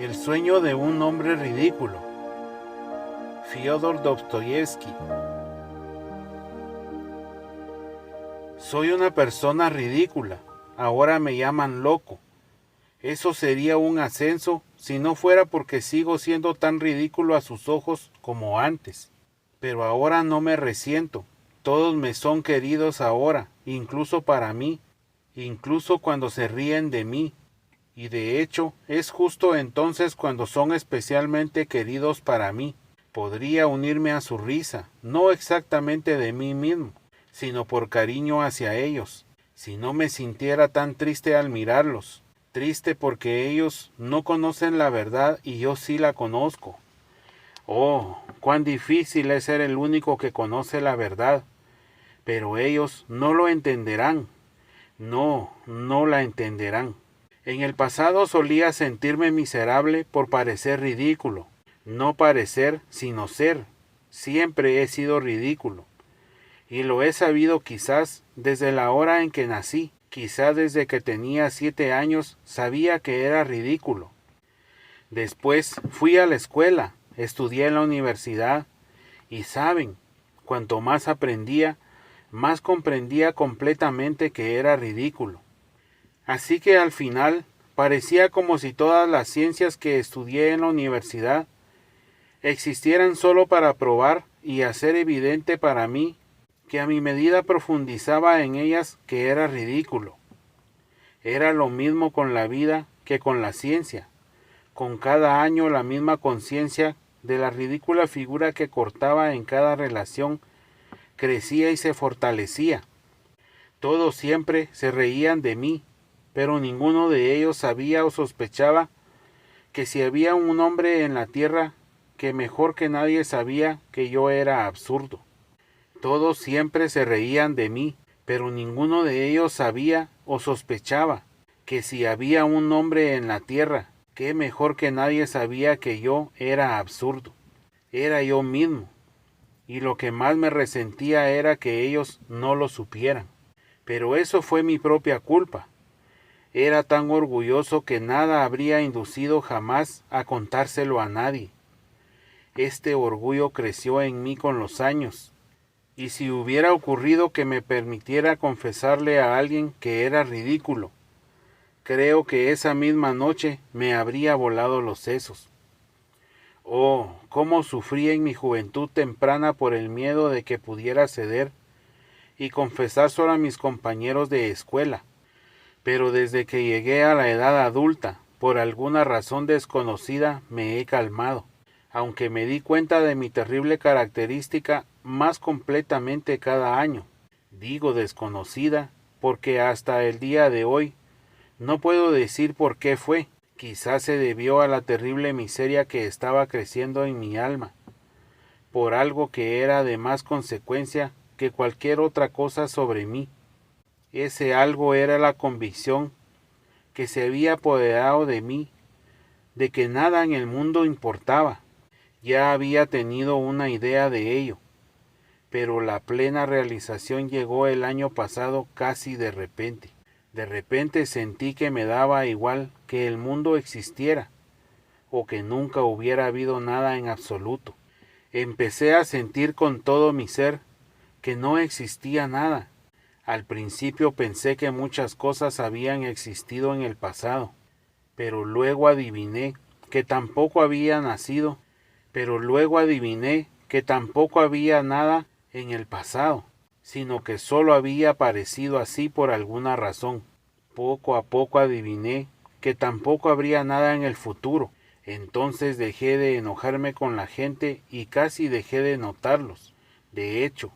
El sueño de un hombre ridículo. Fyodor Dostoyevsky. Soy una persona ridícula. Ahora me llaman loco. Eso sería un ascenso si no fuera porque sigo siendo tan ridículo a sus ojos como antes. Pero ahora no me resiento. Todos me son queridos ahora, incluso para mí, incluso cuando se ríen de mí. Y de hecho, es justo entonces cuando son especialmente queridos para mí. Podría unirme a su risa, no exactamente de mí mismo, sino por cariño hacia ellos, si no me sintiera tan triste al mirarlos. Triste porque ellos no conocen la verdad y yo sí la conozco. Oh, cuán difícil es ser el único que conoce la verdad. Pero ellos no lo entenderán. No, no la entenderán. En el pasado solía sentirme miserable por parecer ridículo. No parecer, sino ser. Siempre he sido ridículo. Y lo he sabido quizás desde la hora en que nací. Quizás desde que tenía 7 años sabía que era ridículo. Después fui a la escuela, estudié en la universidad y saben, cuanto más aprendía, más comprendía completamente que era ridículo. Así que al final parecía como si todas las ciencias que estudié en la universidad existieran solo para probar y hacer evidente para mí que a mi medida profundizaba en ellas que era ridículo. Era lo mismo con la vida que con la ciencia. Con cada año la misma conciencia de la ridícula figura que cortaba en cada relación crecía y se fortalecía. Todos siempre se reían de mí, pero ninguno de ellos sabía o sospechaba que si había un hombre en la tierra que mejor que nadie sabía que yo era absurdo. Todos siempre se reían de mí, pero ninguno de ellos sabía o sospechaba que si había un hombre en la tierra que mejor que nadie sabía que yo era absurdo. Era yo mismo, y lo que más me resentía era que ellos no lo supieran. Pero eso fue mi propia culpa. Era tan orgulloso que nada habría inducido jamás a contárselo a nadie. Este orgullo creció en mí con los años, y si hubiera ocurrido que me permitiera confesarle a alguien que era ridículo, creo que esa misma noche me habría volado los sesos. Oh, cómo sufrí en mi juventud temprana por el miedo de que pudiera ceder y confesárselo a mis compañeros de escuela. Pero desde que llegué a la edad adulta, por alguna razón desconocida, me he calmado, aunque me di cuenta de mi terrible característica más completamente cada año. Digo desconocida porque hasta el día de hoy no puedo decir por qué fue. Quizás se debió a la terrible miseria que estaba creciendo en mi alma, por algo que era de más consecuencia que cualquier otra cosa sobre mí. Ese algo era la convicción que se había apoderado de mí, de que nada en el mundo importaba. Ya había tenido una idea de ello, pero la plena realización llegó el año pasado casi de repente. De repente sentí que me daba igual que el mundo existiera, o que nunca hubiera habido nada en absoluto. Empecé a sentir con todo mi ser que no existía nada. Al principio pensé que muchas cosas habían existido en el pasado, pero luego adiviné que tampoco había nacido, pero luego adiviné que tampoco había nada en el pasado, sino que solo había aparecido así por alguna razón. Poco a poco adiviné que tampoco habría nada en el futuro. Entonces dejé de enojarme con la gente y casi dejé de notarlos. De hecho,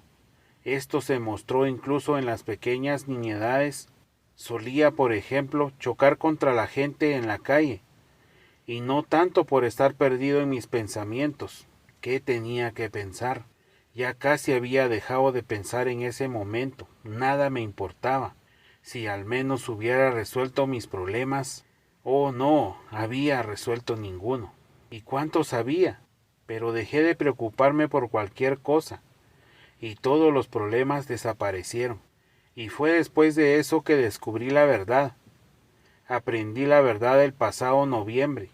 esto se mostró incluso en las pequeñas nimiedades. Solía, por ejemplo, chocar contra la gente en la calle, y no tanto por estar perdido en mis pensamientos. ¿Qué tenía que pensar? Ya casi había dejado de pensar en ese momento. Nada me importaba. Si al menos hubiera resuelto mis problemas. Oh, no, había resuelto ninguno. ¿Y cuántos había? Pero dejé de preocuparme por cualquier cosa, y todos los problemas desaparecieron. Y fue después de eso que descubrí la verdad. Aprendí la verdad el pasado noviembre.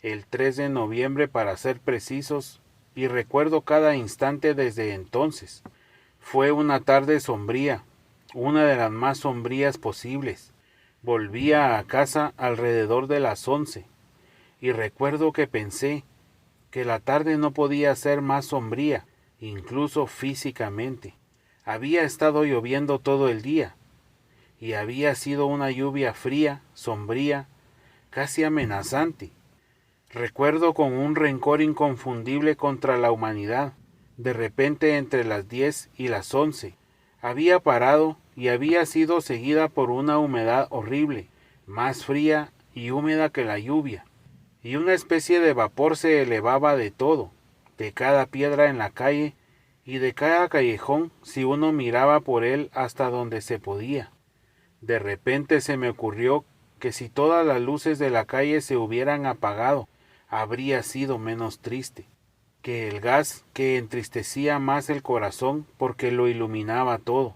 el 3 de noviembre para ser precisos, y recuerdo cada instante desde entonces. Fue una tarde sombría, una de las más sombrías posibles. Volvía a casa alrededor de las 11, y recuerdo que pensé que la tarde no podía ser más sombría, incluso físicamente. Había estado lloviendo todo el día, y había sido una lluvia fría, sombría, casi amenazante. Recuerdo con un rencor inconfundible contra la humanidad. De repente, entre las 10 y las 11, había parado y había sido seguida por una humedad horrible, más fría y húmeda que la lluvia, y una especie de vapor se elevaba de todo, de cada piedra en la calle y de cada callejón si uno miraba por él hasta donde se podía. De repente se me ocurrió que si todas las luces de la calle se hubieran apagado, habría sido menos triste, que el gas que entristecía más el corazón porque lo iluminaba todo.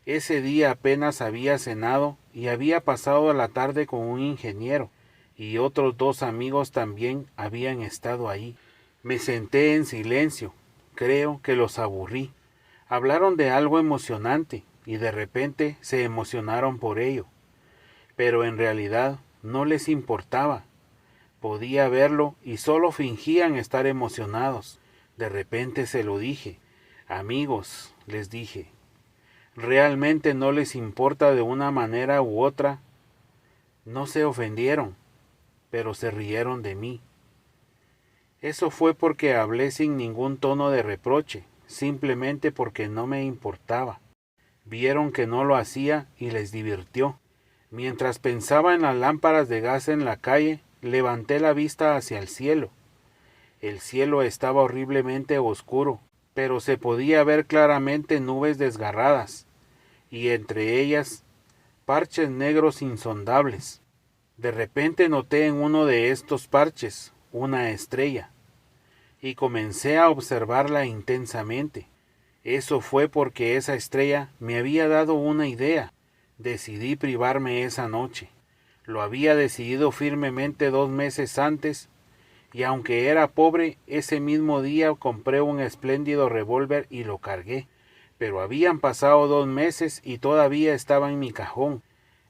Ese día apenas había cenado y había pasado la tarde con un ingeniero, y otros 2 amigos también habían estado ahí. Me senté en silencio, creo que los aburrí. Hablaron de algo emocionante y de repente se emocionaron por ello, pero en realidad no les importaba. Podía verlo y solo fingían estar emocionados. De repente se lo dije. Amigos, les dije, ¿realmente no les importa de una manera u otra? No se ofendieron, pero se rieron de mí. Eso fue porque hablé sin ningún tono de reproche, simplemente porque no me importaba. Vieron que no lo hacía y les divirtió. Mientras pensaba en las lámparas de gas en la calle, levanté la vista hacia el cielo. El cielo estaba horriblemente oscuro, pero se podía ver claramente nubes desgarradas, y entre ellas parches negros insondables. De repente noté en uno de estos parches una estrella, y comencé a observarla intensamente. Eso fue porque esa estrella me había dado una idea. Decidí privarme esa noche. Lo había decidido firmemente 2 meses antes, y aunque era pobre, ese mismo día compré un espléndido revólver y lo cargué. Pero habían pasado 2 meses y todavía estaba en mi cajón.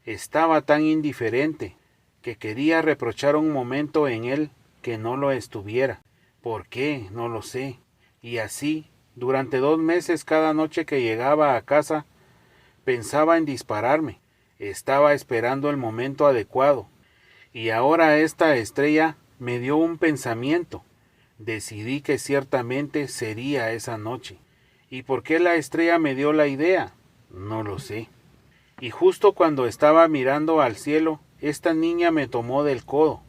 Estaba tan indiferente que quería reprochar un momento en él que no lo estuviera. ¿Por qué? No lo sé. Y así, durante 2 meses cada noche que llegaba a casa, pensaba en dispararme. Estaba esperando el momento adecuado. Y ahora esta estrella me dio un pensamiento. Decidí que ciertamente sería esa noche. ¿Y por qué la estrella me dio la idea? No lo sé. Y justo cuando estaba mirando al cielo, esta niña me tomó del codo.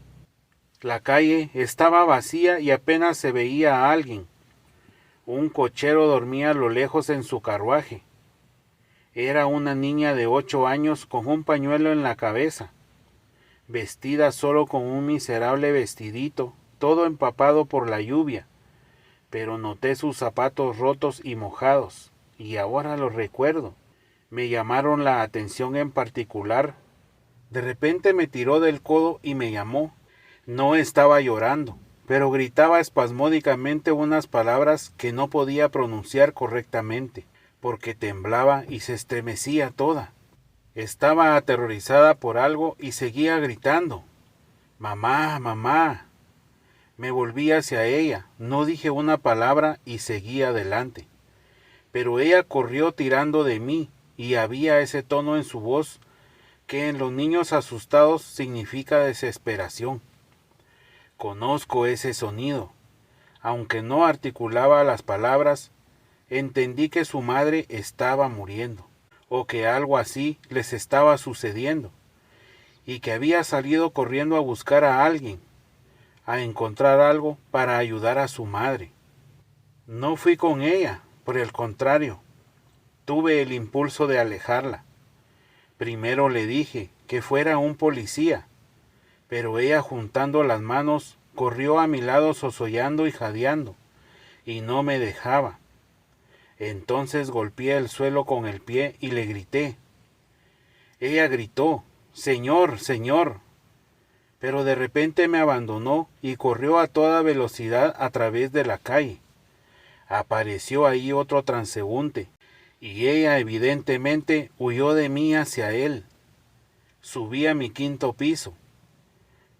La calle estaba vacía y apenas se veía a alguien. Un cochero dormía a lo lejos en su carruaje. Era una niña de 8 años con un pañuelo en la cabeza, vestida solo con un miserable vestidito, todo empapado por la lluvia, pero noté sus zapatos rotos y mojados, y ahora los recuerdo. Me llamaron la atención en particular. De repente me tiró del codo y me llamó. No estaba llorando, pero gritaba espasmódicamente unas palabras que no podía pronunciar correctamente, porque temblaba y se estremecía toda. Estaba aterrorizada por algo y seguía gritando. Mamá, mamá. Me volví hacia ella, no dije una palabra y seguí adelante. Pero ella corrió tirando de mí, y había ese tono en su voz que en los niños asustados significa desesperación. Conozco ese sonido. Aunque no articulaba las palabras, entendí que su madre estaba muriendo, o que algo así les estaba sucediendo, y que había salido corriendo a buscar a alguien, a encontrar algo para ayudar a su madre. No fui con ella, por el contrario, tuve el impulso de alejarla. Primero le dije que fuera un policía, pero ella, juntando las manos, corrió a mi lado sosollando y jadeando, y no me dejaba. Entonces golpeé el suelo con el pie y le grité. Ella gritó, «Señor, señor», pero de repente me abandonó y corrió a toda velocidad a través de la calle. Apareció ahí otro transeúnte, y ella evidentemente huyó de mí hacia él. Subí a mi quinto piso.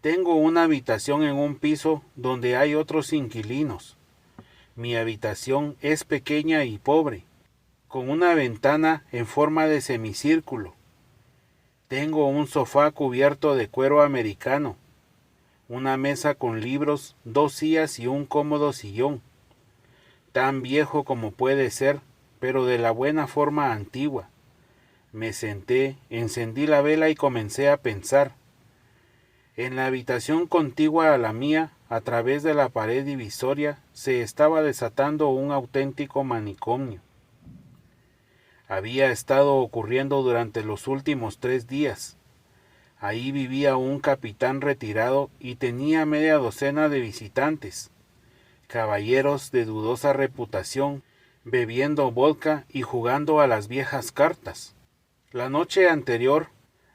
Tengo una habitación en un piso donde hay otros inquilinos. Mi habitación es pequeña y pobre, con una ventana en forma de semicírculo. Tengo un sofá cubierto de cuero americano, una mesa con libros, 2 sillas y un cómodo sillón, tan viejo como puede ser, pero de la buena forma antigua. Me senté, encendí la vela y comencé a pensar. En la habitación contigua a la mía, a través de la pared divisoria, se estaba desatando un auténtico manicomio. Había estado ocurriendo durante los últimos 3 días. Ahí vivía un capitán retirado y tenía media docena de visitantes, caballeros de dudosa reputación, bebiendo vodka y jugando a las viejas cartas. La noche anterior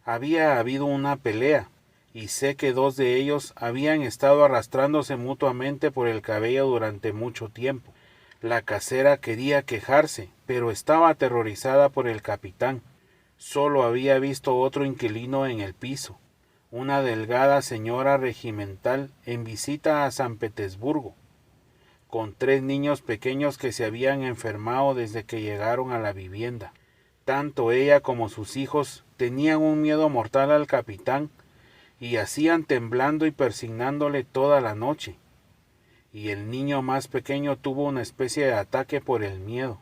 había habido una pelea, y sé que 2 de ellos habían estado arrastrándose mutuamente por el cabello durante mucho tiempo. La casera quería quejarse, pero estaba aterrorizada por el capitán. Solo había visto otro inquilino en el piso, una delgada señora regimental en visita a San Petersburgo, con 3 niños pequeños que se habían enfermado desde que llegaron a la vivienda. Tanto ella como sus hijos tenían un miedo mortal al capitán y hacían temblando y persignándole toda la noche. Y el niño más pequeño tuvo una especie de ataque por el miedo.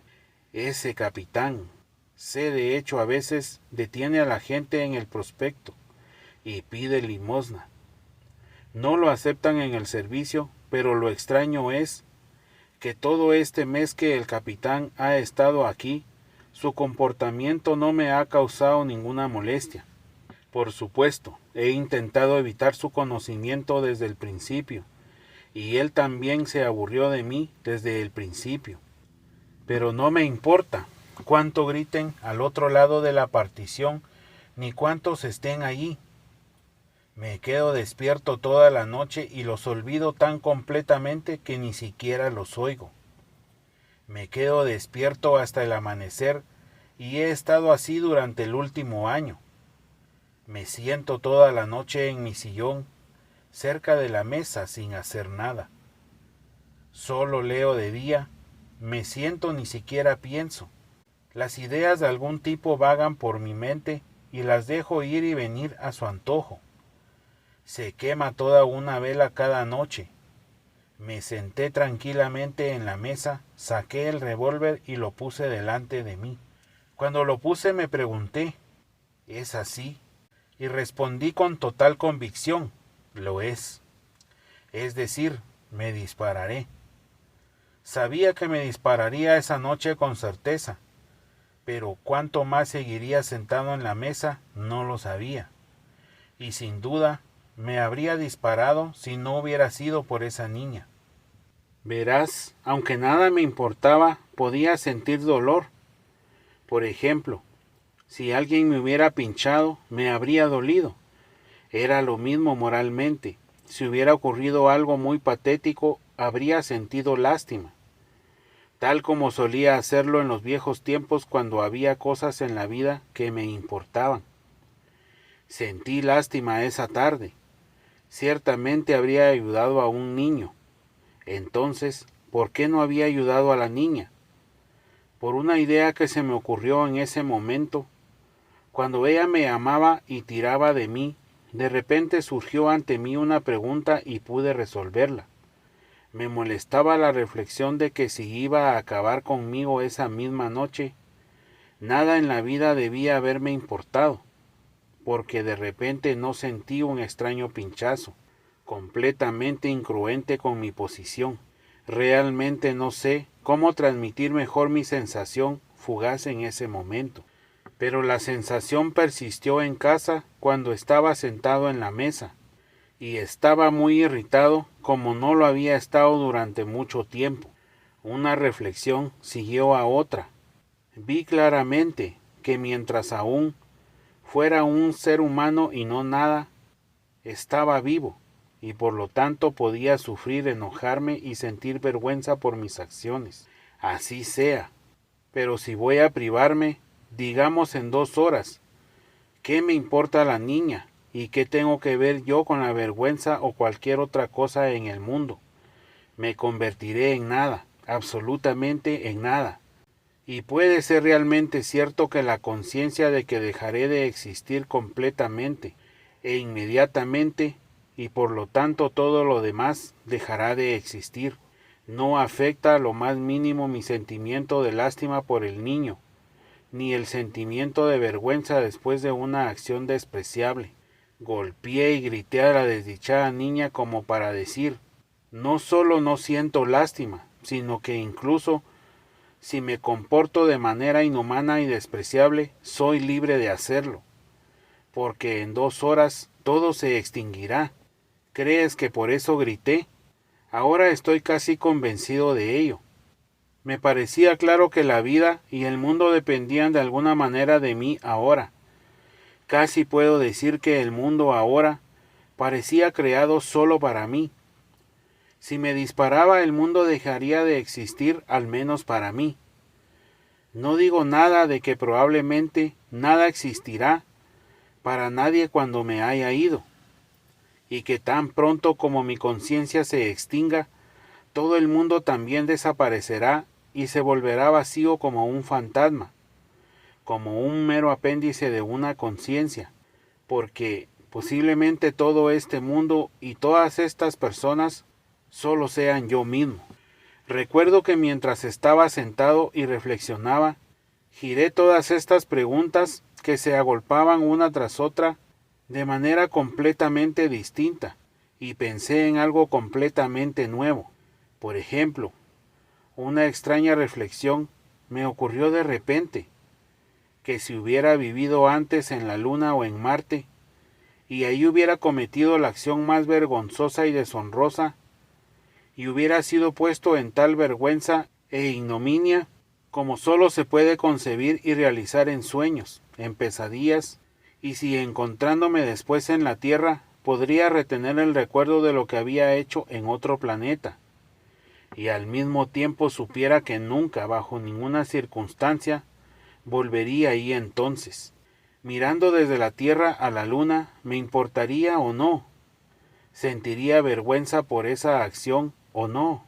Ese capitán, sé de hecho a veces detiene a la gente en el prospecto y pide limosna. No lo aceptan en el servicio, pero lo extraño es que todo este mes que el capitán ha estado aquí, su comportamiento no me ha causado ninguna molestia. Por supuesto, he intentado evitar su conocimiento desde el principio, y él también se aburrió de mí desde el principio. Pero no me importa cuánto griten al otro lado de la partición, ni cuántos estén allí. Me quedo despierto toda la noche y los olvido tan completamente que ni siquiera los oigo. Me quedo despierto hasta el amanecer y he estado así durante el último año. Me siento toda la noche en mi sillón, cerca de la mesa sin hacer nada. Solo leo de día, me siento ni siquiera pienso. Las ideas de algún tipo vagan por mi mente y las dejo ir y venir a su antojo. Se quema toda una vela cada noche. Me senté tranquilamente en la mesa, saqué el revólver y lo puse delante de mí. Cuando lo puse me pregunté, ¿es así? Y respondí con total convicción, lo es. Es decir, me dispararé. Sabía que me dispararía esa noche con certeza, pero cuánto más seguiría sentado en la mesa no lo sabía. Y sin duda me habría disparado si no hubiera sido por esa niña. Verás, aunque nada me importaba, podía sentir dolor. Por ejemplo, si alguien me hubiera pinchado, me habría dolido. Era lo mismo moralmente. Si hubiera ocurrido algo muy patético, habría sentido lástima, tal como solía hacerlo en los viejos tiempos cuando había cosas en la vida que me importaban. Sentí lástima esa tarde. Ciertamente habría ayudado a un niño. Entonces, ¿por qué no había ayudado a la niña? Por una idea que se me ocurrió en ese momento. Cuando ella me amaba y tiraba de mí, de repente surgió ante mí una pregunta y pude resolverla. Me molestaba la reflexión de que si iba a acabar conmigo esa misma noche, nada en la vida debía haberme importado, porque de repente no sentí un extraño pinchazo, completamente incongruente con mi posición. Realmente no sé cómo transmitir mejor mi sensación fugaz en ese momento. Pero la sensación persistió en casa cuando estaba sentado en la mesa, y estaba muy irritado como no lo había estado durante mucho tiempo. Una reflexión siguió a otra. Vi claramente que mientras aún fuera un ser humano y no nada, Estaba vivo, y por lo tanto podía sufrir, enojarme y sentir vergüenza por mis acciones. Así sea. Pero si voy a privarme, digamos en 2 horas, ¿qué me importa la niña? ¿Y qué tengo que ver yo con la vergüenza o cualquier otra cosa en el mundo? Me convertiré en nada, absolutamente en nada. Y puede ser realmente cierto que la conciencia de que dejaré de existir completamente e inmediatamente, y por lo tanto todo lo demás dejará de existir, no afecta a lo más mínimo mi sentimiento de lástima por el niño, ni el sentimiento de vergüenza después de una acción despreciable. Golpeé y grité a la desdichada niña como para decir, no solo no siento lástima, sino que incluso si me comporto de manera inhumana y despreciable, soy libre de hacerlo, porque en 2 horas todo se extinguirá. ¿Crees que por eso grité? Ahora estoy casi convencido de ello. Me parecía claro que la vida y el mundo dependían de alguna manera de mí ahora. Casi puedo decir que el mundo ahora parecía creado solo para mí. Si me disparaba, el mundo dejaría de existir, al menos para mí. No digo nada de que probablemente nada existirá para nadie cuando me haya ido, y que tan pronto como mi conciencia se extinga, todo el mundo también desaparecerá y se volverá vacío como un fantasma, como un mero apéndice de una conciencia, porque posiblemente todo este mundo y todas estas personas solo sean yo mismo. Recuerdo que mientras estaba sentado y reflexionaba, giré todas estas preguntas que se agolpaban una tras otra de manera completamente distinta, y pensé en algo completamente nuevo. Por ejemplo, una extraña reflexión me ocurrió de repente, que si hubiera vivido antes en la Luna o en Marte, y ahí hubiera cometido la acción más vergonzosa y deshonrosa, y hubiera sido puesto en tal vergüenza e ignominia como solo se puede concebir y realizar en sueños, en pesadillas, y si encontrándome después en la Tierra podría retener el recuerdo de lo que había hecho en otro planeta, y al mismo tiempo supiera que nunca, bajo ninguna circunstancia, volvería ahí entonces. Mirando desde la Tierra a la Luna, ¿me importaría o no? ¿Sentiría vergüenza por esa acción o no?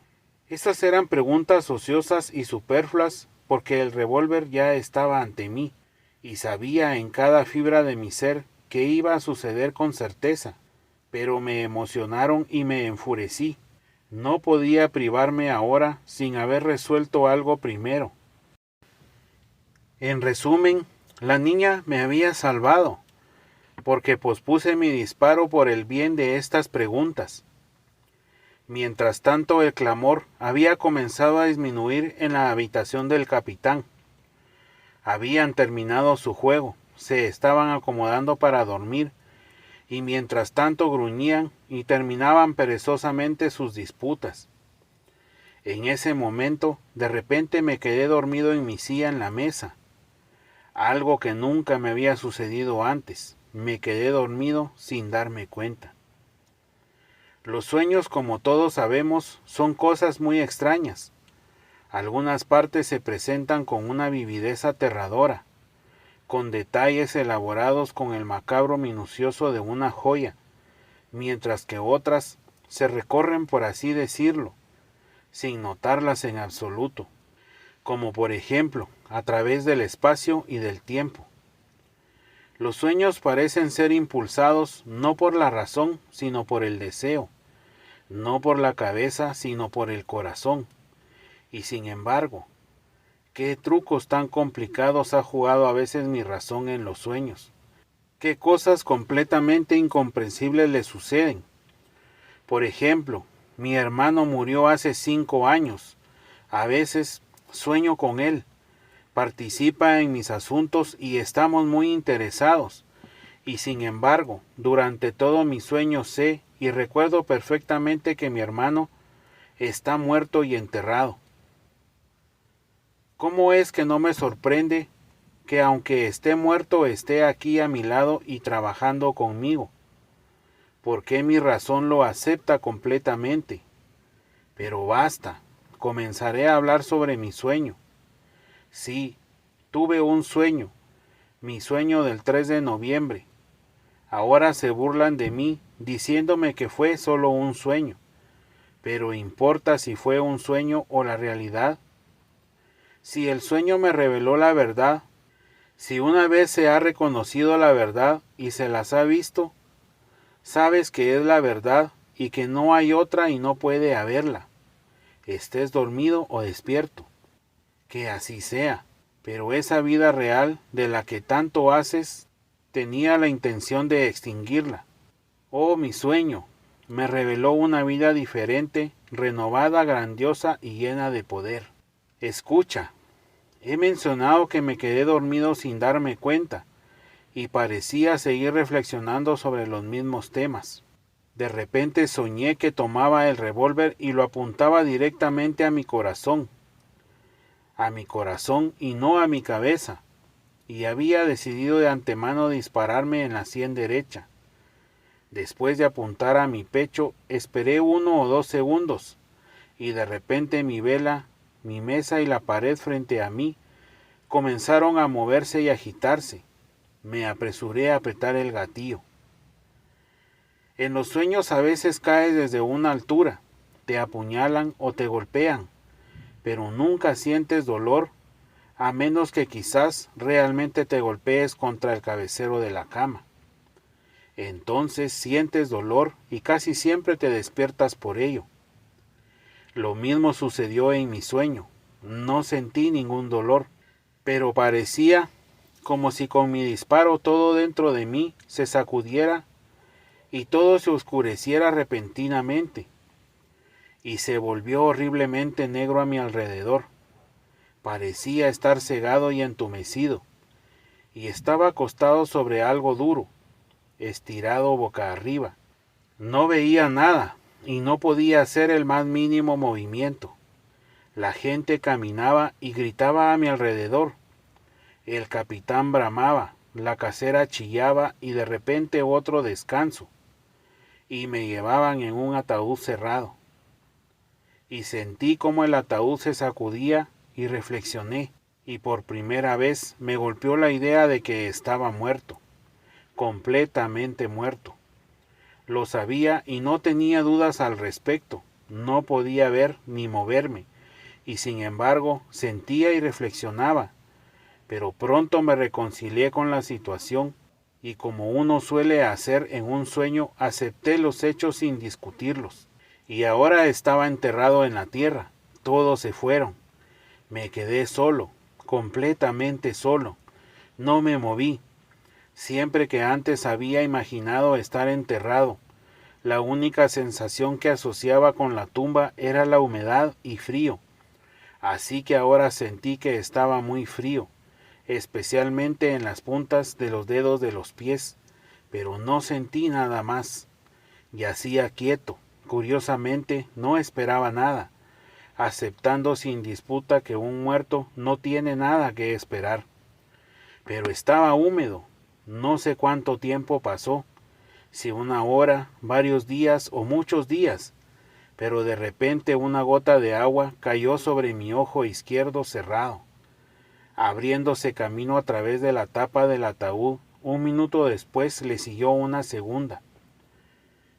Esas eran preguntas ociosas y superfluas porque el revólver ya estaba ante mí y sabía en cada fibra de mi ser que iba a suceder con certeza, pero me emocionaron y me enfurecí. No podía privarme ahora sin haber resuelto algo primero. En resumen, la niña me había salvado, porque pospuse mi disparo por el bien de estas preguntas. Mientras tanto, el clamor había comenzado a disminuir en la habitación del capitán. Habían terminado su juego, se estaban acomodando para dormir, y mientras tanto gruñían y terminaban perezosamente sus disputas. En ese momento, de repente me quedé dormido en mi silla en la mesa, algo que nunca me había sucedido antes. Me quedé dormido sin darme cuenta. Los sueños, como todos sabemos, son cosas muy extrañas. Algunas partes se presentan con una vividez aterradora, con detalles elaborados con el macabro minucioso de una joya, mientras que otras se recorren, por así decirlo, sin notarlas en absoluto, como por ejemplo a través del espacio y del tiempo. Los sueños parecen ser impulsados no por la razón, sino por el deseo, no por la cabeza, sino por el corazón. Y sin embargo, qué trucos tan complicados ha jugado a veces mi razón en los sueños. Qué cosas completamente incomprensibles le suceden. Por ejemplo, mi hermano murió hace 5 años. A veces sueño con él. Participa en mis asuntos y estamos muy interesados. Y sin embargo, durante todo mi sueño sé y recuerdo perfectamente que mi hermano está muerto y enterrado. ¿Cómo es que no me sorprende que aunque esté muerto esté aquí a mi lado y trabajando conmigo? ¿Por qué mi razón lo acepta completamente? Pero basta, comenzaré a hablar sobre mi sueño. Sí, tuve un sueño, mi sueño del 3 de noviembre. Ahora se burlan de mí, diciéndome que fue solo un sueño. Pero ¿importa si fue un sueño o la realidad? Si el sueño me reveló la verdad, si una vez se ha reconocido la verdad y se las ha visto, sabes que es la verdad y que no hay otra y no puede haberla, estés dormido o despierto. Que así sea, pero esa vida real de la que tanto haces tenía la intención de extinguirla. Oh, mi sueño, me reveló una vida diferente, renovada, grandiosa y llena de poder. Escucha, he mencionado que me quedé dormido sin darme cuenta, y parecía seguir reflexionando sobre los mismos temas. De repente soñé que tomaba el revólver y lo apuntaba directamente a mi corazón y no a mi cabeza, y había decidido de antemano dispararme en la sien derecha. Después de apuntar a mi pecho, esperé 1 o 2 segundos, y de repente mi vela, mi mesa y la pared frente a mí comenzaron a moverse y agitarse. Me apresuré a apretar el gatillo. En los sueños a veces caes desde una altura, te apuñalan o te golpean, pero nunca sientes dolor, a menos que quizás realmente te golpees contra el cabecero de la cama. Entonces sientes dolor y casi siempre te despiertas por ello. Lo mismo sucedió en mi sueño. No sentí ningún dolor, pero parecía como si con mi disparo todo dentro de mí se sacudiera y todo se oscureciera repentinamente, y se volvió horriblemente negro a mi alrededor. Parecía estar cegado y entumecido, y estaba acostado sobre algo duro, estirado boca arriba. No veía nada, y no podía hacer el más mínimo movimiento. La gente caminaba y gritaba a mi alrededor. El capitán bramaba, la casera chillaba y de repente otro descanso, y me llevaban en un ataúd cerrado. Y sentí como el ataúd se sacudía y reflexioné, y por primera vez me golpeó la idea de que estaba muerto, completamente muerto. Lo sabía y no tenía dudas al respecto, no podía ver ni moverme, y sin embargo sentía y reflexionaba, pero pronto me reconcilié con la situación, y como uno suele hacer en un sueño, acepté los hechos sin discutirlos. Y ahora estaba enterrado en la tierra, todos se fueron. Me quedé solo, completamente solo. No me moví. Siempre que antes había imaginado estar enterrado, la única sensación que asociaba con la tumba era la humedad y frío. Así que ahora sentí que estaba muy frío, especialmente en las puntas de los dedos de los pies, pero no sentí nada más. Yacía quieto. Curiosamente, no esperaba nada, aceptando sin disputa que un muerto no tiene nada que esperar. Pero estaba húmedo. No sé cuánto tiempo pasó, si 1 hora, varios días o muchos días, pero de repente una gota de agua cayó sobre mi ojo izquierdo cerrado, abriéndose camino a través de la tapa del ataúd. 1 minuto después le siguió una segunda.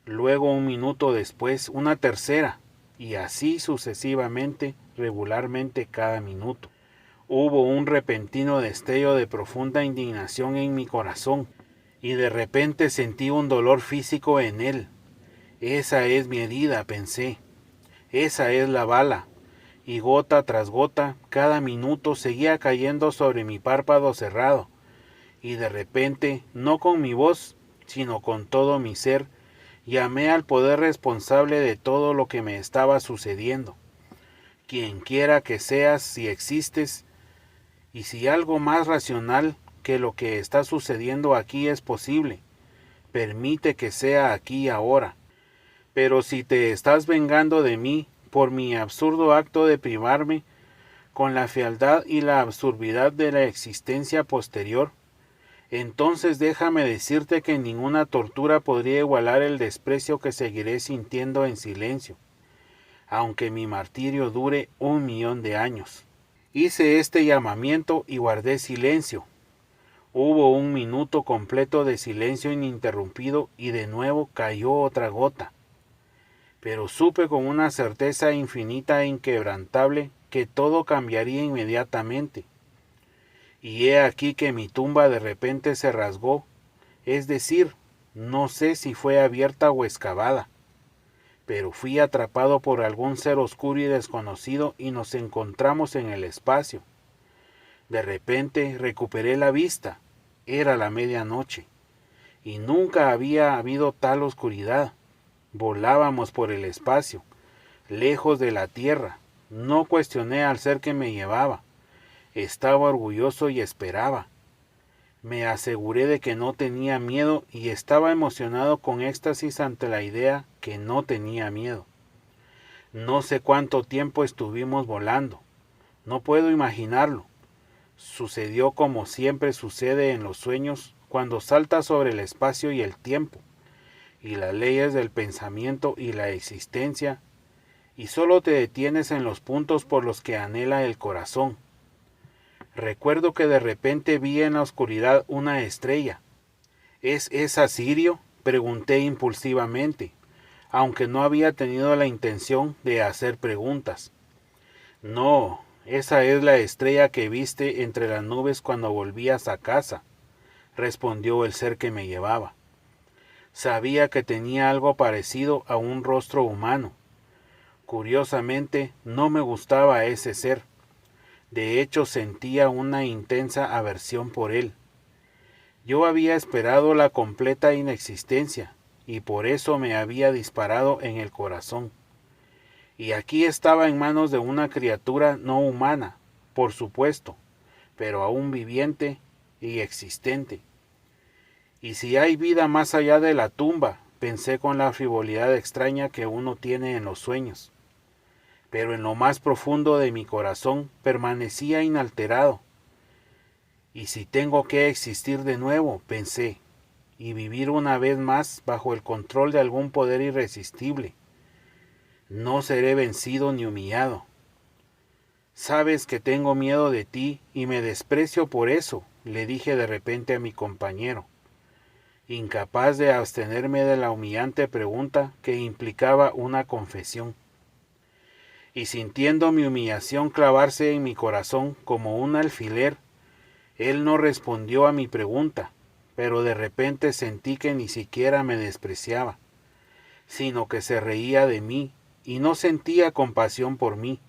Luego 1 minuto después una tercera, y así sucesivamente, regularmente cada minuto. Hubo un repentino destello de profunda indignación en mi corazón, y de repente sentí un dolor físico en él. Esa es mi herida, pensé. Esa es la bala. Y gota tras gota, cada minuto seguía cayendo sobre mi párpado cerrado, y de repente, no con mi voz, sino con todo mi ser, llamé al poder responsable de todo lo que me estaba sucediendo. Quien quiera que seas, si existes, y si algo más racional que lo que está sucediendo aquí es posible, permite que sea aquí ahora. Pero si te estás vengando de mí por mi absurdo acto de privarme, con la fealdad y la absurdidad de la existencia posterior, Entonces déjame decirte que ninguna tortura podría igualar el desprecio que seguiré sintiendo en silencio, aunque mi martirio dure 1.000.000 de años. Hice este llamamiento y guardé silencio. Hubo 1 minuto completo de silencio ininterrumpido y de nuevo cayó otra gota. Pero supe con una certeza infinita e inquebrantable que todo cambiaría inmediatamente. Y he aquí que mi tumba de repente se rasgó, es decir, no sé si fue abierta o excavada, pero fui atrapado por algún ser oscuro y desconocido y nos encontramos en el espacio. De repente recuperé la vista, era la medianoche, y nunca había habido tal oscuridad. Volábamos por el espacio, lejos de la tierra. No cuestioné al ser que me llevaba. Estaba orgulloso y esperaba. Me aseguré de que no tenía miedo y estaba emocionado con éxtasis ante la idea que no tenía miedo. No sé cuánto tiempo estuvimos volando. No puedo imaginarlo. Sucedió como siempre sucede en los sueños cuando saltas sobre el espacio y el tiempo, y las leyes del pensamiento y la existencia, y solo te detienes en los puntos por los que anhela el corazón. Recuerdo que de repente vi en la oscuridad una estrella. ¿Es esa Sirio?, pregunté impulsivamente, aunque no había tenido la intención de hacer preguntas. No, esa es la estrella que viste entre las nubes cuando volvías a casa, respondió el ser que me llevaba. Sabía que tenía algo parecido a un rostro humano. Curiosamente, no me gustaba ese ser. De hecho, sentía una intensa aversión por él. Yo había esperado la completa inexistencia, y por eso me había disparado en el corazón. Y aquí estaba en manos de una criatura no humana, por supuesto, pero aún viviente y existente. Y si hay vida más allá de la tumba, pensé con la frivolidad extraña que uno tiene en los sueños. Pero en lo más profundo de mi corazón permanecía inalterado. Y si tengo que existir de nuevo, pensé, y vivir una vez más bajo el control de algún poder irresistible, no seré vencido ni humillado. Sabes que tengo miedo de ti y me desprecio por eso, le dije de repente a mi compañero, incapaz de abstenerme de la humillante pregunta que implicaba una confesión. Y sintiendo mi humillación clavarse en mi corazón como un alfiler, él no respondió a mi pregunta, pero de repente sentí que ni siquiera me despreciaba, sino que se reía de mí y no sentía compasión por mí,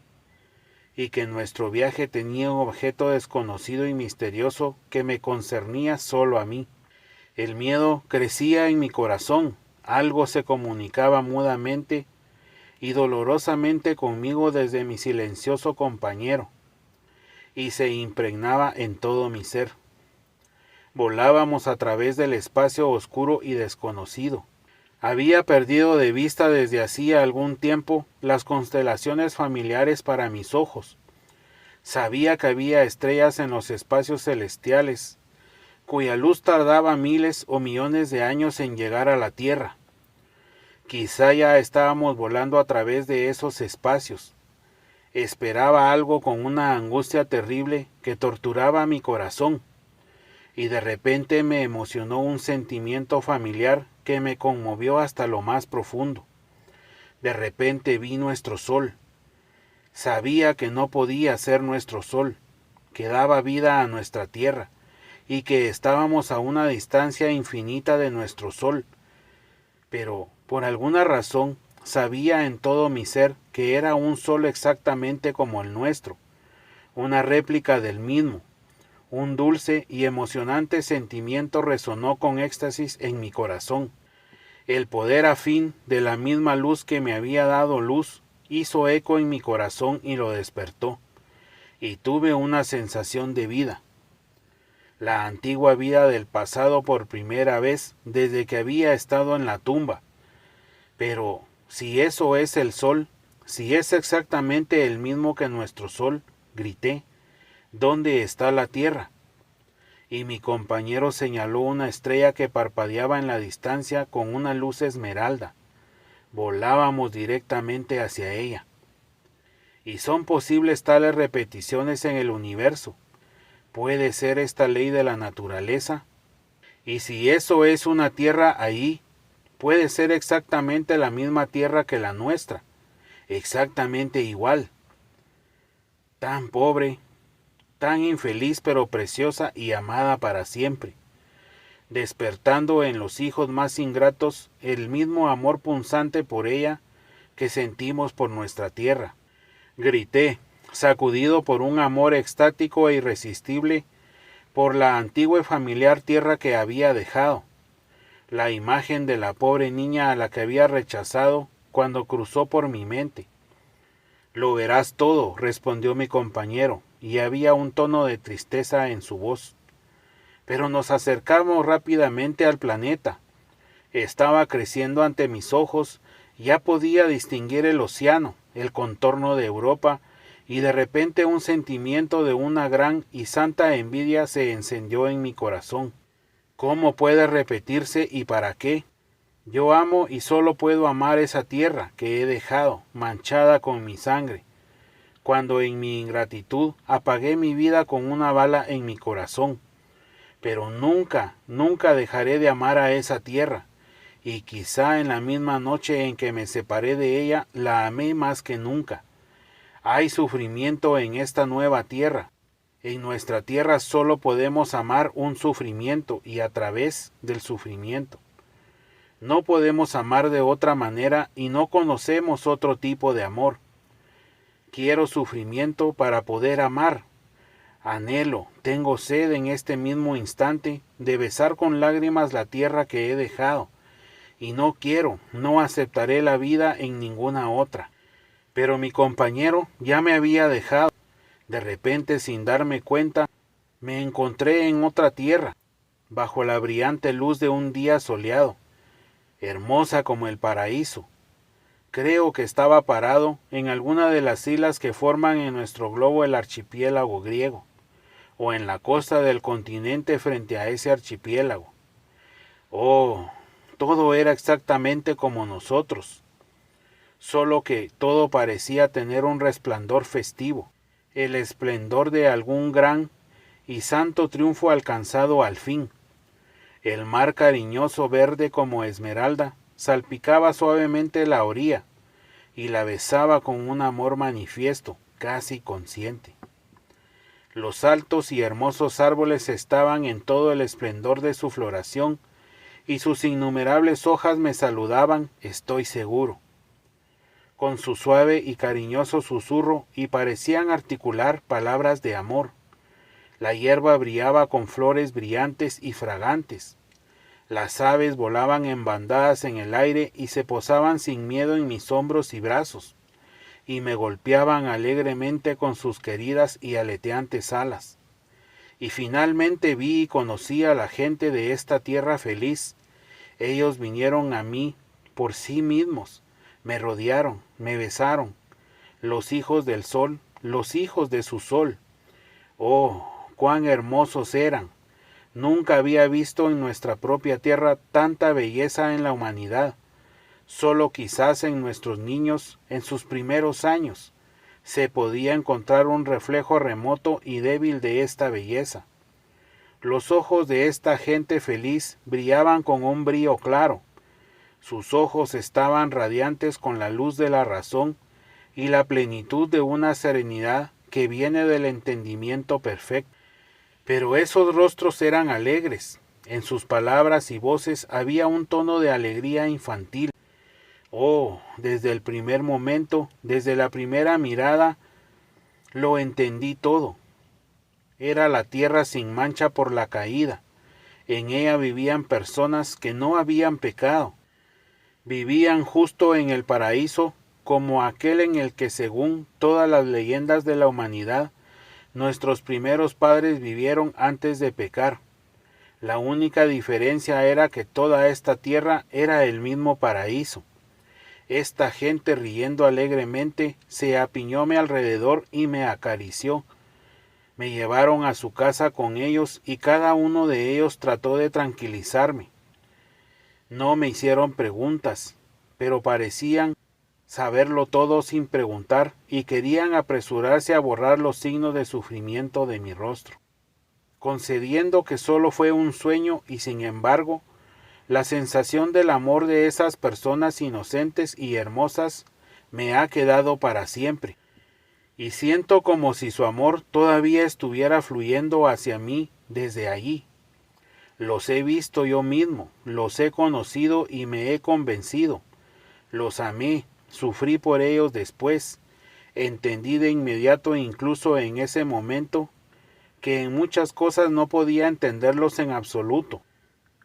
y que nuestro viaje tenía un objeto desconocido y misterioso que me concernía solo a mí. El miedo crecía en mi corazón, algo se comunicaba mudamente y dolorosamente conmigo desde mi silencioso compañero, y se impregnaba en todo mi ser. Volábamos a través del espacio oscuro y desconocido. Había perdido de vista desde hacía algún tiempo las constelaciones familiares para mis ojos. Sabía que había estrellas en los espacios celestiales, cuya luz tardaba miles o millones de años en llegar a la Tierra. Quizá ya estábamos volando a través de esos espacios. Esperaba algo con una angustia terrible que torturaba mi corazón, y de repente me emocionó un sentimiento familiar que me conmovió hasta lo más profundo. De repente vi nuestro sol. Sabía que no podía ser nuestro sol, que daba vida a nuestra tierra, y que estábamos a una distancia infinita de nuestro sol. Pero, por alguna razón, sabía en todo mi ser que era un sol exactamente como el nuestro, una réplica del mismo. Un dulce y emocionante sentimiento resonó con éxtasis en mi corazón. El poder afín de la misma luz que me había dado luz hizo eco en mi corazón y lo despertó, y tuve una sensación de vida. La antigua vida del pasado por primera vez desde que había estado en la tumba. Pero, si eso es el sol, si es exactamente el mismo que nuestro sol, grité, ¿dónde está la tierra? y mi compañero señaló una estrella que parpadeaba en la distancia con una luz esmeralda. Volábamos directamente hacia ella. ¿Y son posibles tales repeticiones en el universo? ¿Puede ser esta ley de la naturaleza? Y si eso es una tierra ahí, puede ser exactamente la misma tierra que la nuestra, exactamente igual. Tan pobre, tan infeliz pero preciosa y amada para siempre, despertando en los hijos más ingratos el mismo amor punzante por ella que sentimos por nuestra tierra. Grité, sacudido por un amor extático e irresistible por la antigua y familiar tierra que había dejado, la imagen de la pobre niña a la que había rechazado cuando cruzó por mi mente. Lo verás todo, respondió mi compañero, y había un tono de tristeza en su voz. Pero nos acercamos rápidamente al planeta. Estaba creciendo ante mis ojos, ya podía distinguir el océano, el contorno de Europa, y de repente un sentimiento de una gran y santa envidia se encendió en mi corazón. ¿Cómo puede repetirse y para qué? Yo amo y solo puedo amar esa tierra que he dejado, manchada con mi sangre, cuando en mi ingratitud apagué mi vida con una bala en mi corazón. Pero nunca, nunca dejaré de amar a esa tierra, y quizá en la misma noche en que me separé de ella, la amé más que nunca. Hay sufrimiento en esta nueva tierra. En nuestra tierra solo podemos amar un sufrimiento y a través del sufrimiento. No podemos amar de otra manera y no conocemos otro tipo de amor. Quiero sufrimiento para poder amar. Anhelo, tengo sed en este mismo instante de besar con lágrimas la tierra que he dejado. Y no quiero, no aceptaré la vida en ninguna otra. Pero mi compañero ya me había dejado. De repente, sin darme cuenta, me encontré en otra tierra, bajo la brillante luz de un día soleado, hermosa como el paraíso. Creo que estaba parado en alguna de las islas que forman en nuestro globo el archipiélago griego, o en la costa del continente frente a ese archipiélago. Oh, todo era exactamente como nosotros, solo que todo parecía tener un resplandor festivo, el esplendor de algún gran y santo triunfo alcanzado al fin. El mar cariñoso verde como esmeralda salpicaba suavemente la orilla y la besaba con un amor manifiesto, casi consciente. Los altos y hermosos árboles estaban en todo el esplendor de su floración y sus innumerables hojas me saludaban, estoy seguro, con su suave y cariñoso susurro y parecían articular palabras de amor. La hierba brillaba con flores brillantes y fragantes. Las aves volaban en bandadas en el aire y se posaban sin miedo en mis hombros y brazos, y me golpeaban alegremente con sus queridas y aleteantes alas. Y finalmente vi y conocí a la gente de esta tierra feliz. Ellos vinieron a mí por sí mismos, me rodearon, me besaron, los hijos del sol, los hijos de su sol. Oh, cuán hermosos eran. Nunca había visto en nuestra propia tierra tanta belleza en la humanidad. Solo quizás en nuestros niños, en sus primeros años, se podía encontrar un reflejo remoto y débil de esta belleza. Los ojos de esta gente feliz brillaban con un brillo claro. Sus ojos estaban radiantes con la luz de la razón y la plenitud de una serenidad que viene del entendimiento perfecto. Pero esos rostros eran alegres. En sus palabras y voces había un tono de alegría infantil. Oh, desde el primer momento, desde la primera mirada, lo entendí todo. Era la tierra sin mancha por la caída. En ella vivían personas que no habían pecado. Vivían justo en el paraíso, como aquel en el que, según todas las leyendas de la humanidad, nuestros primeros padres vivieron antes de pecar. La única diferencia era que toda esta tierra era el mismo paraíso. Esta gente, riendo alegremente, se apiñó a mi alrededor y me acarició. Me llevaron a su casa con ellos y cada uno de ellos trató de tranquilizarme. No me hicieron preguntas, pero parecían saberlo todo sin preguntar y querían apresurarse a borrar los signos de sufrimiento de mi rostro, concediendo que solo fue un sueño y sin embargo, la sensación del amor de esas personas inocentes y hermosas me ha quedado para siempre, y siento como si su amor todavía estuviera fluyendo hacia mí desde allí. Los he visto yo mismo, los he conocido y me he convencido. Los amé, sufrí por ellos después, entendí de inmediato incluso en ese momento que en muchas cosas no podía entenderlos en absoluto,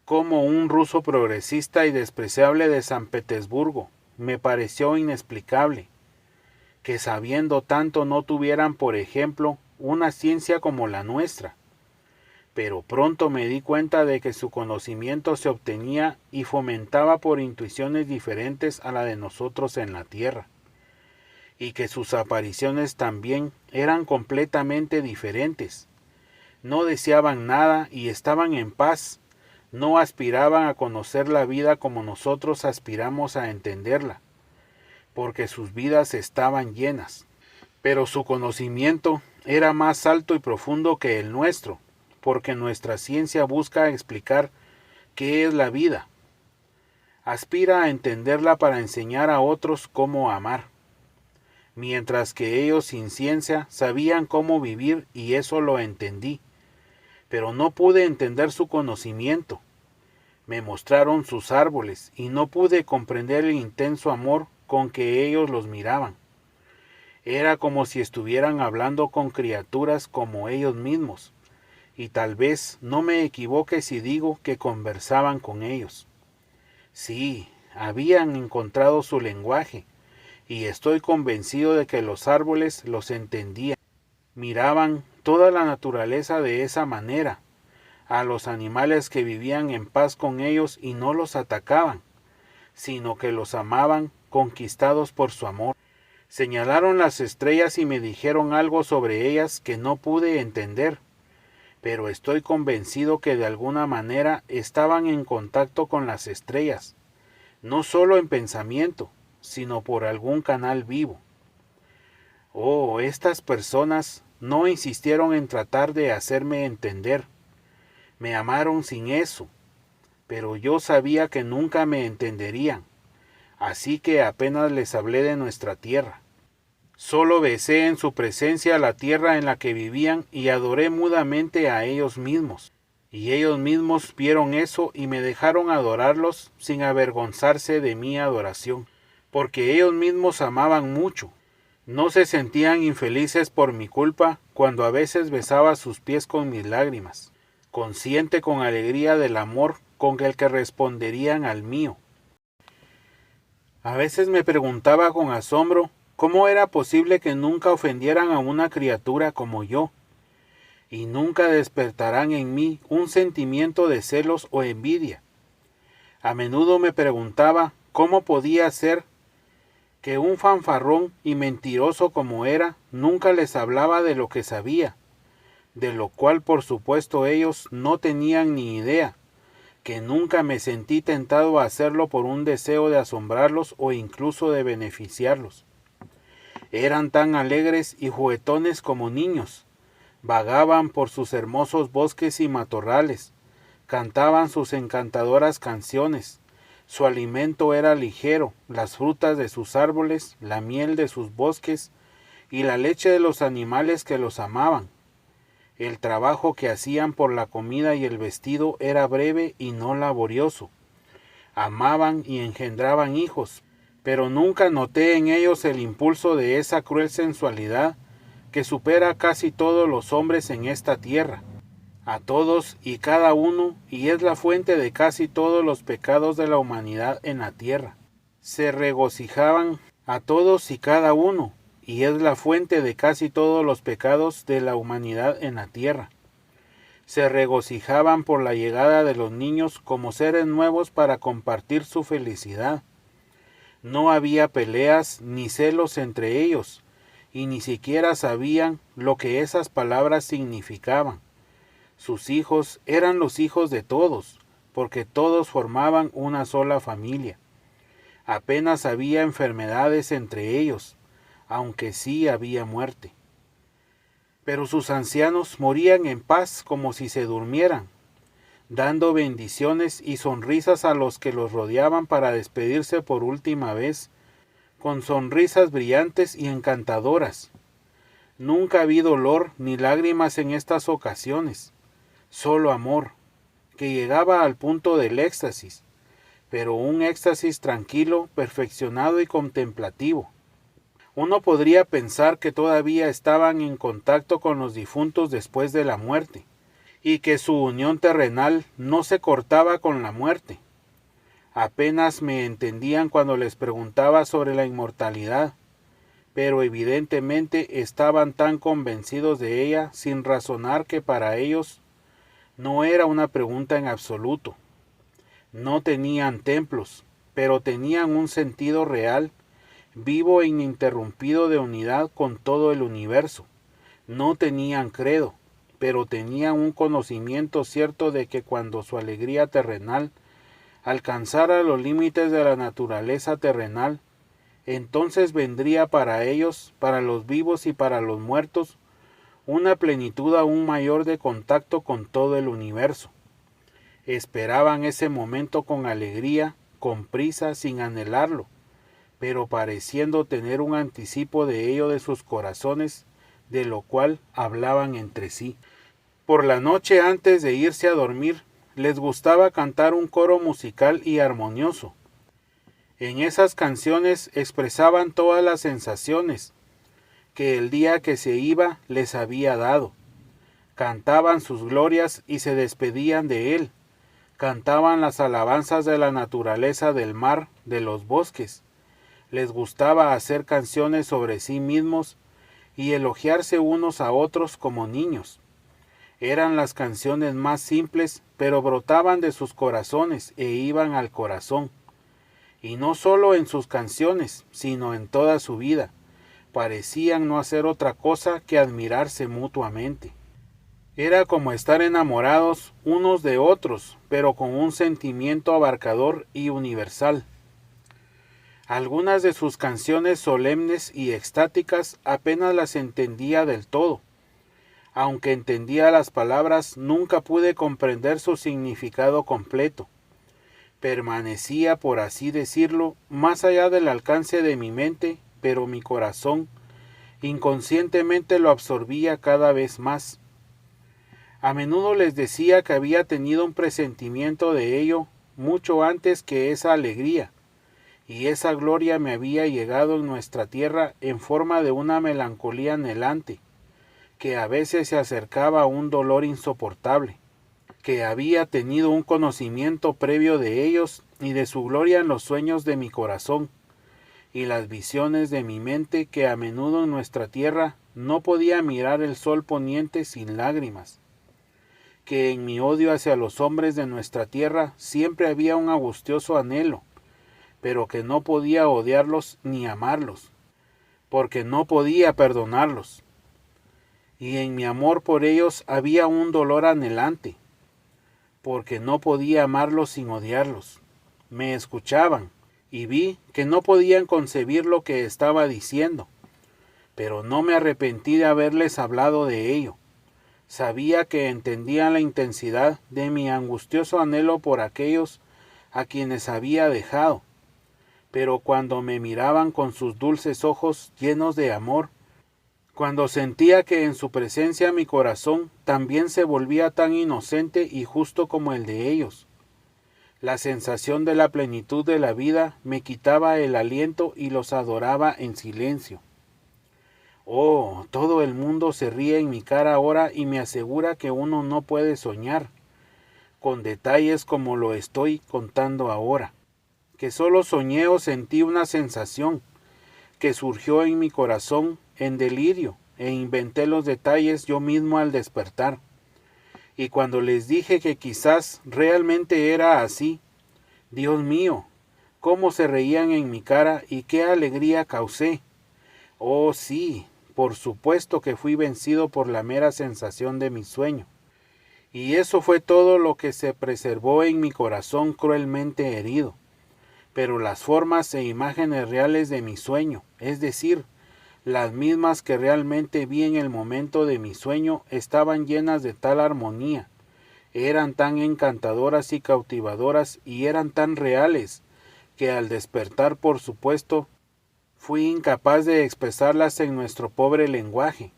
como un ruso progresista y despreciable de San Petersburgo. Me pareció inexplicable que sabiendo tanto no tuvieran, por ejemplo, una ciencia como la nuestra. Pero pronto me di cuenta de que su conocimiento se obtenía y fomentaba por intuiciones diferentes a la de nosotros en la Tierra, y que sus apariciones también eran completamente diferentes. No deseaban nada y estaban en paz, no aspiraban a conocer la vida como nosotros aspiramos a entenderla, porque sus vidas estaban llenas. Pero su conocimiento era más alto y profundo que el nuestro, porque nuestra ciencia busca explicar qué es la vida. Aspira a entenderla para enseñar a otros cómo amar, mientras que ellos sin ciencia sabían cómo vivir y eso lo entendí, pero no pude entender su conocimiento. Me mostraron sus árboles y no pude comprender el intenso amor con que ellos los miraban. Era como si estuvieran hablando con criaturas como ellos mismos, y tal vez no me equivoque si digo que conversaban con ellos. Sí, habían encontrado su lenguaje, y estoy convencido de que los árboles los entendían. Miraban toda la naturaleza de esa manera, a los animales que vivían en paz con ellos y no los atacaban, sino que los amaban conquistados por su amor. Señalaron las estrellas y me dijeron algo sobre ellas que no pude entender, pero estoy convencido que de alguna manera estaban en contacto con las estrellas, no solo en pensamiento, sino por algún canal vivo. Oh, estas personas no insistieron en tratar de hacerme entender. Me amaron sin eso, pero yo sabía que nunca me entenderían, así que apenas les hablé de nuestra tierra. Solo besé en su presencia la tierra en la que vivían y adoré mudamente a ellos mismos. Y ellos mismos vieron eso y me dejaron adorarlos sin avergonzarse de mi adoración, porque ellos mismos amaban mucho. No se sentían infelices por mi culpa cuando a veces besaba sus pies con mis lágrimas, consciente con alegría del amor con el que responderían al mío. A veces me preguntaba con asombro cómo era posible que nunca ofendieran a una criatura como yo, y nunca despertarán en mí un sentimiento de celos o envidia. A menudo me preguntaba cómo podía ser que un fanfarrón y mentiroso como era nunca les hablaba de lo que sabía, de lo cual por supuesto ellos no tenían ni idea, que nunca me sentí tentado a hacerlo por un deseo de asombrarlos o incluso de beneficiarlos. Eran tan alegres y juguetones como niños, vagaban por sus hermosos bosques y matorrales, cantaban sus encantadoras canciones, su alimento era ligero, las frutas de sus árboles, la miel de sus bosques y la leche de los animales que los amaban. El trabajo que hacían por la comida y el vestido era breve y no laborioso. Amaban y engendraban hijos, pero nunca noté en ellos el impulso de esa cruel sensualidad que supera a casi todos los hombres en esta tierra, a todos y cada uno, y es la fuente de casi todos los pecados de la humanidad en la tierra. Se regocijaban a todos y cada uno, y es la fuente de casi todos los pecados de la humanidad en la tierra. Se regocijaban por la llegada de los niños como seres nuevos para compartir su felicidad. No había peleas ni celos entre ellos, y ni siquiera sabían lo que esas palabras significaban. Sus hijos eran los hijos de todos, porque todos formaban una sola familia. Apenas había enfermedades entre ellos, aunque sí había muerte. Pero sus ancianos morían en paz como si se durmieran, dando bendiciones y sonrisas a los que los rodeaban para despedirse por última vez, con sonrisas brillantes y encantadoras. Nunca vi dolor ni lágrimas en estas ocasiones, solo amor, que llegaba al punto del éxtasis, pero un éxtasis tranquilo, perfeccionado y contemplativo. Uno podría pensar que todavía estaban en contacto con los difuntos después de la muerte, y que su unión terrenal no se cortaba con la muerte. Apenas me entendían cuando les preguntaba sobre la inmortalidad, pero evidentemente estaban tan convencidos de ella sin razonar que para ellos no era una pregunta en absoluto. No tenían templos, pero tenían un sentido real, vivo e ininterrumpido de unidad con todo el universo. No tenían credo, pero tenían un conocimiento cierto de que cuando su alegría terrenal alcanzara los límites de la naturaleza terrenal, entonces vendría para ellos, para los vivos y para los muertos, una plenitud aún mayor de contacto con todo el universo. Esperaban ese momento con alegría, con prisa, sin anhelarlo, pero pareciendo tener un anticipo de ello de sus corazones, de lo cual hablaban entre sí. Por la noche antes de irse a dormir, les gustaba cantar un coro musical y armonioso. En esas canciones expresaban todas las sensaciones que el día que se iba les había dado. Cantaban sus glorias y se despedían de él. Cantaban las alabanzas de la naturaleza del mar, de los bosques. Les gustaba hacer canciones sobre sí mismos y elogiarse unos a otros como niños. Eran las canciones más simples, pero brotaban de sus corazones e iban al corazón. Y no solo en sus canciones, sino en toda su vida. Parecían no hacer otra cosa que admirarse mutuamente. Era como estar enamorados unos de otros, pero con un sentimiento abarcador y universal. Algunas de sus canciones solemnes y extáticas apenas las entendía del todo. Aunque entendía las palabras, nunca pude comprender su significado completo. Permanecía, por así decirlo, más allá del alcance de mi mente, pero mi corazón inconscientemente lo absorbía cada vez más. A menudo les decía que había tenido un presentimiento de ello mucho antes que esa alegría, y esa gloria me había llegado en nuestra tierra en forma de una melancolía anhelante, que a veces se acercaba a un dolor insoportable, que había tenido un conocimiento previo de ellos y de su gloria en los sueños de mi corazón, y las visiones de mi mente que a menudo en nuestra tierra no podía mirar el sol poniente sin lágrimas, que en mi odio hacia los hombres de nuestra tierra siempre había un angustioso anhelo, pero que no podía odiarlos ni amarlos, porque no podía perdonarlos. Y en mi amor por ellos había un dolor anhelante, porque no podía amarlos sin odiarlos. Me escuchaban, y vi que no podían concebir lo que estaba diciendo, pero no me arrepentí de haberles hablado de ello. Sabía que entendían la intensidad de mi angustioso anhelo por aquellos a quienes había dejado, pero cuando me miraban con sus dulces ojos llenos de amor, cuando sentía que en su presencia mi corazón también se volvía tan inocente y justo como el de ellos, la sensación de la plenitud de la vida me quitaba el aliento y los adoraba en silencio. Oh, todo el mundo se ríe en mi cara ahora y me asegura que uno no puede soñar, con detalles como lo estoy contando ahora, que solo soñé o sentí una sensación, que surgió en mi corazón en delirio, e inventé los detalles yo mismo al despertar. Y cuando les dije que quizás realmente era así, Dios mío, cómo se reían en mi cara y qué alegría causé. Oh sí, por supuesto que fui vencido por la mera sensación de mi sueño. Y eso fue todo lo que se preservó en mi corazón cruelmente herido. Pero las formas e imágenes reales de mi sueño, es decir, las mismas que realmente vi en el momento de mi sueño, estaban llenas de tal armonía, eran tan encantadoras y cautivadoras y eran tan reales, que al despertar, por supuesto, fui incapaz de expresarlas en nuestro pobre lenguaje,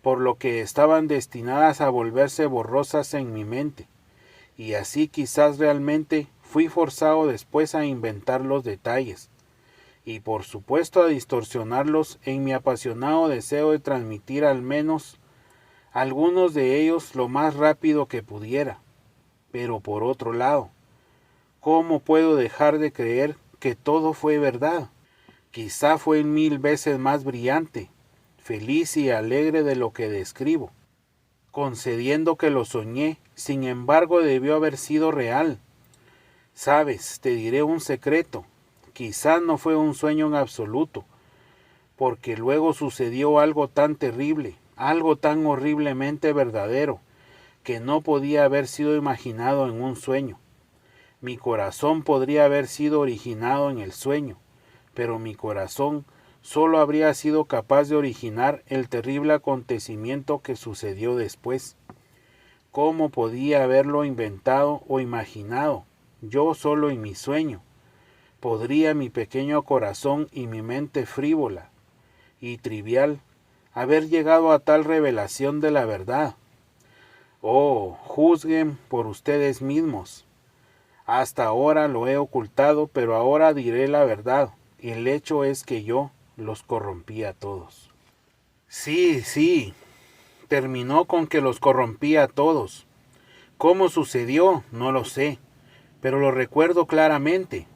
por lo que estaban destinadas a volverse borrosas en mi mente, y así quizás realmente fui forzado después a inventar los detalles, y por supuesto a distorsionarlos en mi apasionado deseo de transmitir al menos algunos de ellos lo más rápido que pudiera. Pero por otro lado, ¿cómo puedo dejar de creer que todo fue verdad? Quizá fue 1000 veces más brillante, feliz y alegre de lo que describo. Concediendo que lo soñé, sin embargo debió haber sido real. Sabes, te diré un secreto, quizá no fue un sueño en absoluto, porque luego sucedió algo tan terrible, algo tan horriblemente verdadero, que no podía haber sido imaginado en un sueño. Mi corazón podría haber sido originado en el sueño, pero mi corazón solo habría sido capaz de originar el terrible acontecimiento que sucedió después. ¿Cómo podía haberlo inventado o imaginado, yo solo en mi sueño? ¿Podría mi pequeño corazón y mi mente frívola y trivial haber llegado a tal revelación de la verdad? Oh, juzguen por ustedes mismos. Hasta ahora lo he ocultado, pero ahora diré la verdad. El hecho es que yo los corrompí a todos. Sí, terminó con que los corrompí a todos. ¿Cómo sucedió? No lo sé, pero lo recuerdo claramente.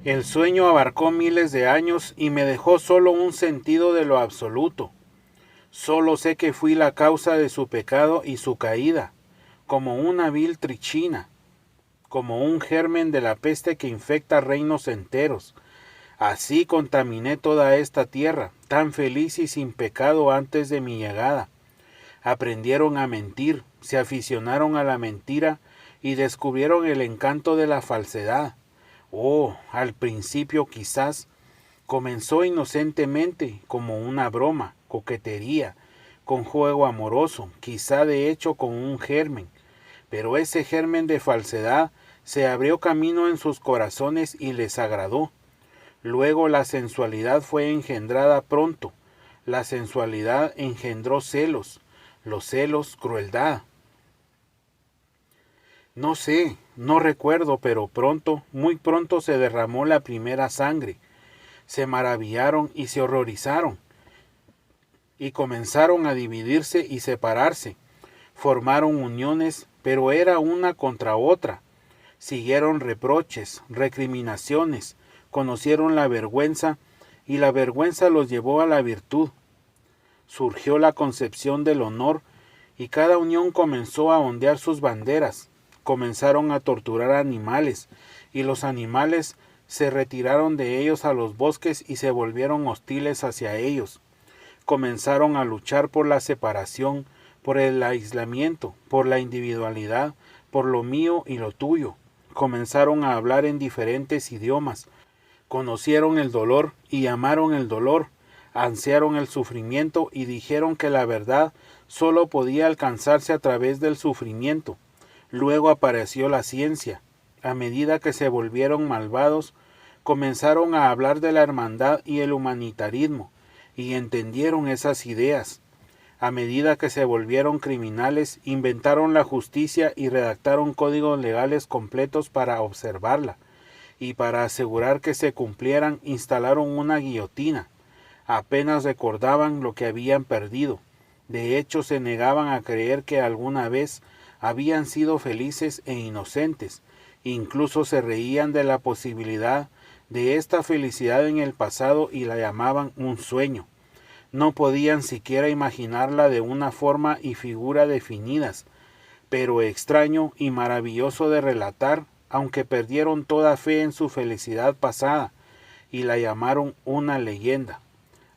El sueño abarcó miles de años y me dejó solo un sentido de lo absoluto. Solo sé que fui la causa de su pecado y su caída, como una vil trichina, como un germen de la peste que infecta reinos enteros. Así contaminé toda esta tierra, tan feliz y sin pecado antes de mi llegada. Aprendieron a mentir, se aficionaron a la mentira y descubrieron el encanto de la falsedad. Oh, al principio quizás comenzó inocentemente como una broma, coquetería, con juego amoroso, quizá de hecho con un germen, pero ese germen de falsedad se abrió camino en sus corazones y les agradó. Luego la sensualidad fue engendrada pronto, la sensualidad engendró celos, los celos crueldad. No sé, no recuerdo, pero pronto, muy pronto se derramó la primera sangre. Se maravillaron y se horrorizaron, y comenzaron a dividirse y separarse. Formaron uniones, pero era una contra otra. Siguieron reproches, recriminaciones, conocieron la vergüenza, y la vergüenza los llevó a la virtud. Surgió la concepción del honor, y cada unión comenzó a ondear sus banderas. Comenzaron a torturar animales, y los animales se retiraron de ellos a los bosques y se volvieron hostiles hacia ellos. Comenzaron a luchar por la separación, por el aislamiento, por la individualidad, por lo mío y lo tuyo. Comenzaron a hablar en diferentes idiomas. Conocieron el dolor y amaron el dolor. Ansiaron el sufrimiento y dijeron que la verdad sólo podía alcanzarse a través del sufrimiento. Luego apareció la ciencia. A medida que se volvieron malvados, comenzaron a hablar de la hermandad y el humanitarismo, y entendieron esas ideas. A medida que se volvieron criminales, inventaron la justicia y redactaron códigos legales completos para observarla, y para asegurar que se cumplieran instalaron una guillotina. Apenas recordaban lo que habían perdido. De hecho, se negaban a creer que alguna vez habían sido felices e inocentes. Incluso se reían de la posibilidad de esta felicidad en el pasado y la llamaban un sueño. No podían siquiera imaginarla de una forma y figura definidas, pero extraño y maravilloso de relatar, aunque perdieron toda fe en su felicidad pasada, y la llamaron una leyenda.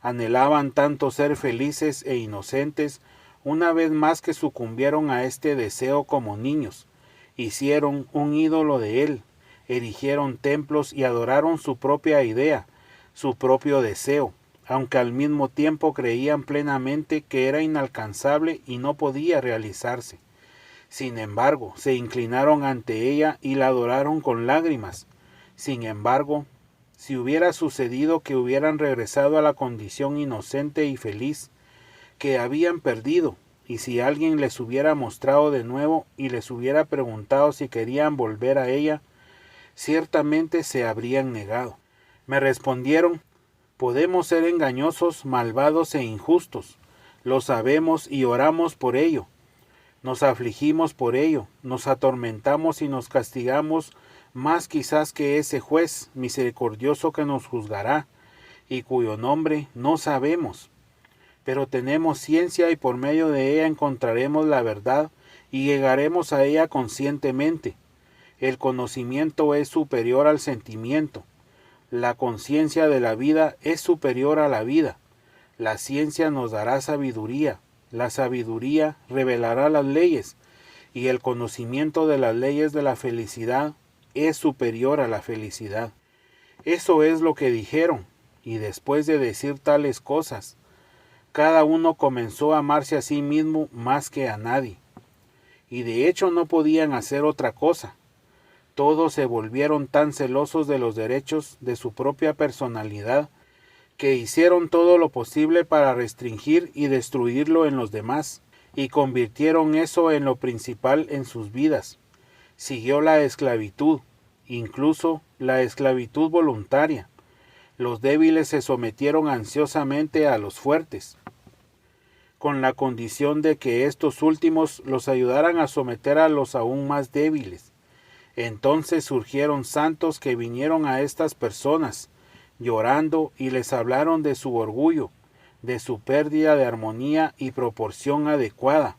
Anhelaban tanto ser felices e inocentes, una vez más que sucumbieron a este deseo como niños. Hicieron un ídolo de él, erigieron templos y adoraron su propia idea, su propio deseo, aunque al mismo tiempo creían plenamente que era inalcanzable y no podía realizarse. Sin embargo, se inclinaron ante ella y la adoraron con lágrimas. Sin embargo, si hubiera sucedido que hubieran regresado a la condición inocente y feliz que habían perdido, y si alguien les hubiera mostrado de nuevo y les hubiera preguntado si querían volver a ella, ciertamente se habrían negado. Me respondieron: podemos ser engañosos, malvados e injustos. Lo sabemos y oramos por ello. Nos afligimos por ello, nos atormentamos y nos castigamos más quizás que ese juez misericordioso que nos juzgará, y cuyo nombre no sabemos. Pero tenemos ciencia y por medio de ella encontraremos la verdad y llegaremos a ella conscientemente. El conocimiento es superior al sentimiento. La conciencia de la vida es superior a la vida. La ciencia nos dará sabiduría. La sabiduría revelará las leyes, y el conocimiento de las leyes de la felicidad es superior a la felicidad. Eso es lo que dijeron, y después de decir tales cosas, cada uno comenzó a amarse a sí mismo más que a nadie. Y de hecho no podían hacer otra cosa. Todos se volvieron tan celosos de los derechos de su propia personalidad que hicieron todo lo posible para restringir y destruirlo en los demás, y convirtieron eso en lo principal en sus vidas. Siguió la esclavitud, incluso la esclavitud voluntaria. Los débiles se sometieron ansiosamente a los fuertes, con la condición de que estos últimos los ayudaran a someter a los aún más débiles. Entonces surgieron santos que vinieron a estas personas, llorando, y les hablaron de su orgullo, de su pérdida de armonía y proporción adecuada,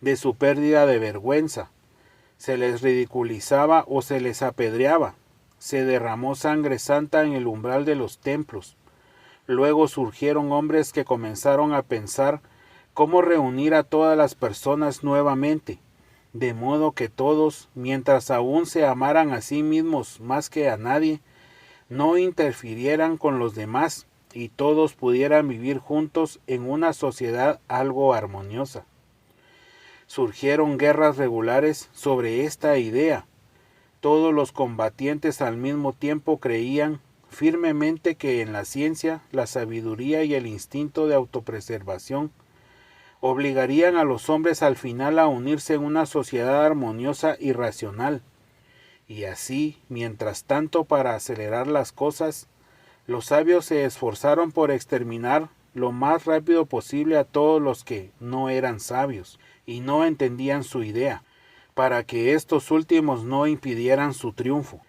de su pérdida de vergüenza. Se les ridiculizaba o se les apedreaba. Se derramó sangre santa en el umbral de los templos. Luego surgieron hombres que comenzaron a pensar cómo reunir a todas las personas nuevamente, de modo que todos, mientras aún se amaran a sí mismos más que a nadie, no interfirieran con los demás y todos pudieran vivir juntos en una sociedad algo armoniosa. Surgieron guerras regulares sobre esta idea. Todos los combatientes al mismo tiempo creían firmemente que en la ciencia, la sabiduría y el instinto de autopreservación obligarían a los hombres al final a unirse en una sociedad armoniosa y racional. Y así, mientras tanto, para acelerar las cosas, los sabios se esforzaron por exterminar lo más rápido posible a todos los que no eran sabios y no entendían su idea, para que estos últimos no impidieran su triunfo.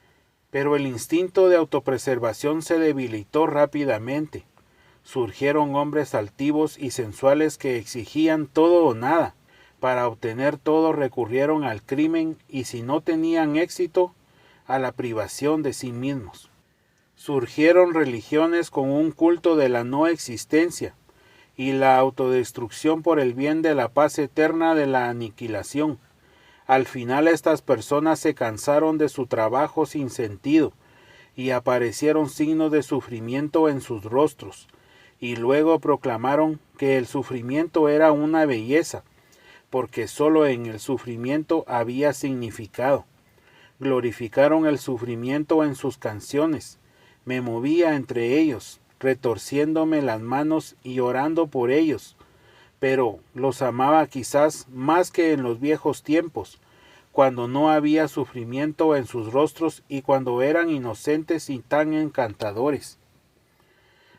Pero el instinto de autopreservación se debilitó rápidamente. Surgieron hombres altivos y sensuales que exigían todo o nada. Para obtener todo recurrieron al crimen y, si no tenían éxito, a la privación de sí mismos. Surgieron religiones con un culto de la no existencia y la autodestrucción por el bien de la paz eterna de la aniquilación. Al final estas personas se cansaron de su trabajo sin sentido y aparecieron signos de sufrimiento en sus rostros, y luego proclamaron que el sufrimiento era una belleza, porque sólo en el sufrimiento había significado. Glorificaron el sufrimiento en sus canciones. Me movía entre ellos, retorciéndome las manos y orando por ellos, pero los amaba quizás más que en los viejos tiempos, cuando no había sufrimiento en sus rostros y cuando eran inocentes y tan encantadores.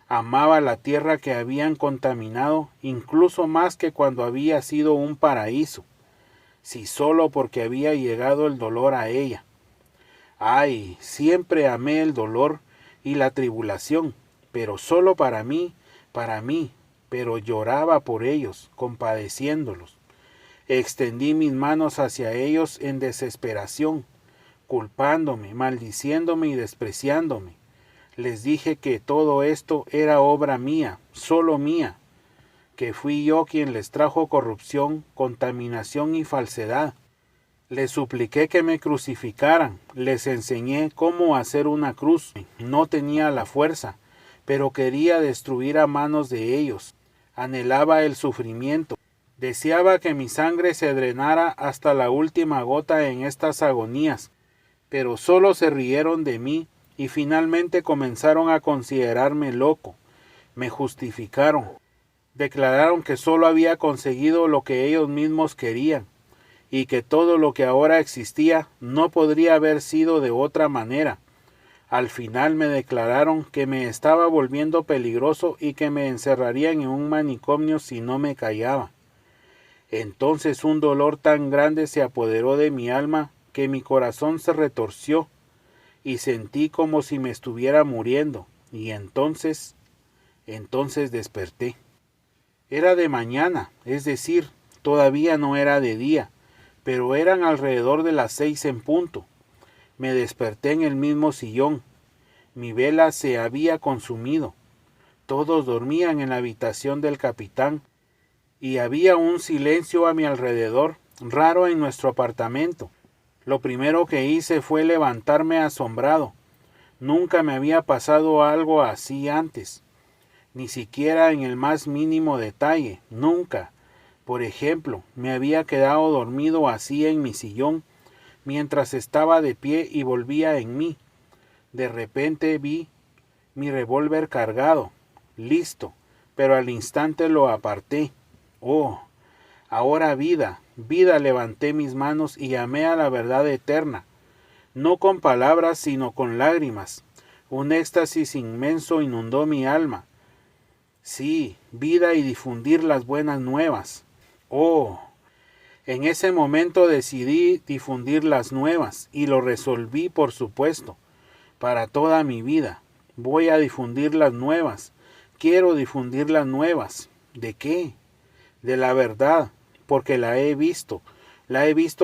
Amaba la tierra que habían contaminado, incluso más que cuando había sido un paraíso, si solo porque había llegado el dolor a ella. Ay, siempre amé el dolor y la tribulación, pero solo para mí, pero lloraba por ellos, compadeciéndolos. Extendí mis manos hacia ellos en desesperación, culpándome, maldiciéndome y despreciándome. Les dije que todo esto era obra mía, solo mía, que fui yo quien les trajo corrupción, contaminación y falsedad. Les supliqué que me crucificaran, les enseñé cómo hacer una cruz. No tenía la fuerza, pero quería destruir a manos de ellos. Anhelaba el sufrimiento. Deseaba que mi sangre se drenara hasta la última gota en estas agonías, pero solo se rieron de mí y finalmente comenzaron a considerarme loco. Me justificaron. Declararon que solo había conseguido lo que ellos mismos querían y que todo lo que ahora existía no podría haber sido de otra manera. Al final me declararon que me estaba volviendo peligroso y que me encerrarían en un manicomio si no me callaba. Entonces un dolor tan grande se apoderó de mi alma que mi corazón se retorció y sentí como si me estuviera muriendo, y entonces desperté. Era de mañana, es decir, todavía no era de día, pero eran alrededor de las 6 en punto. Me desperté en el mismo sillón. Mi vela se había consumido. Todos dormían en la habitación del capitán, y había un silencio a mi alrededor, raro en nuestro apartamento. Lo primero que hice fue levantarme asombrado. Nunca me había pasado algo así antes, ni siquiera en el más mínimo detalle, nunca. Por ejemplo, me había quedado dormido así en mi sillón, mientras estaba de pie y volvía en mí. De repente vi mi revólver cargado, listo, pero al instante lo aparté. Oh, ahora vida, levanté mis manos y llamé a la verdad eterna, no con palabras sino con lágrimas. Un éxtasis inmenso inundó mi alma. Sí, vida y difundir las buenas nuevas. Oh, en ese momento decidí difundir las nuevas y lo resolví, por supuesto, para toda mi vida. Voy a difundir las nuevas. Quiero difundir las nuevas. ¿De qué? De la verdad, porque la he visto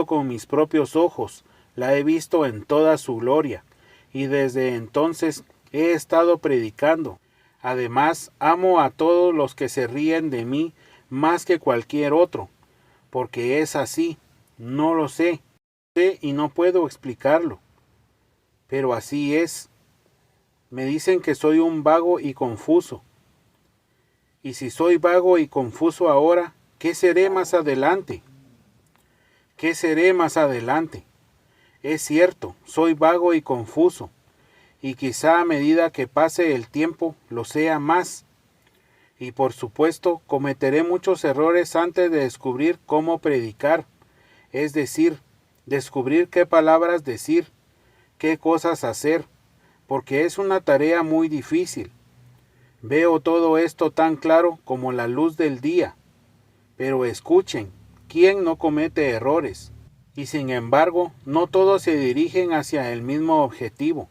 con mis propios ojos, la he visto en toda su gloria, y desde entonces he estado predicando. Además, amo a todos los que se ríen de mí más que cualquier otro, porque es así, no lo sé y no puedo explicarlo, pero así es. Me dicen que soy un vago y confuso. Y si soy vago y confuso ahora, ¿qué seré más adelante? ¿Qué seré más adelante? Es cierto, soy vago y confuso, y quizá a medida que pase el tiempo lo sea más. Y por supuesto, cometeré muchos errores antes de descubrir cómo predicar, es decir, descubrir qué palabras decir, qué cosas hacer, porque es una tarea muy difícil. Veo todo esto tan claro como la luz del día. Pero escuchen, ¿quién no comete errores? Y sin embargo, no todos se dirigen hacia el mismo objetivo.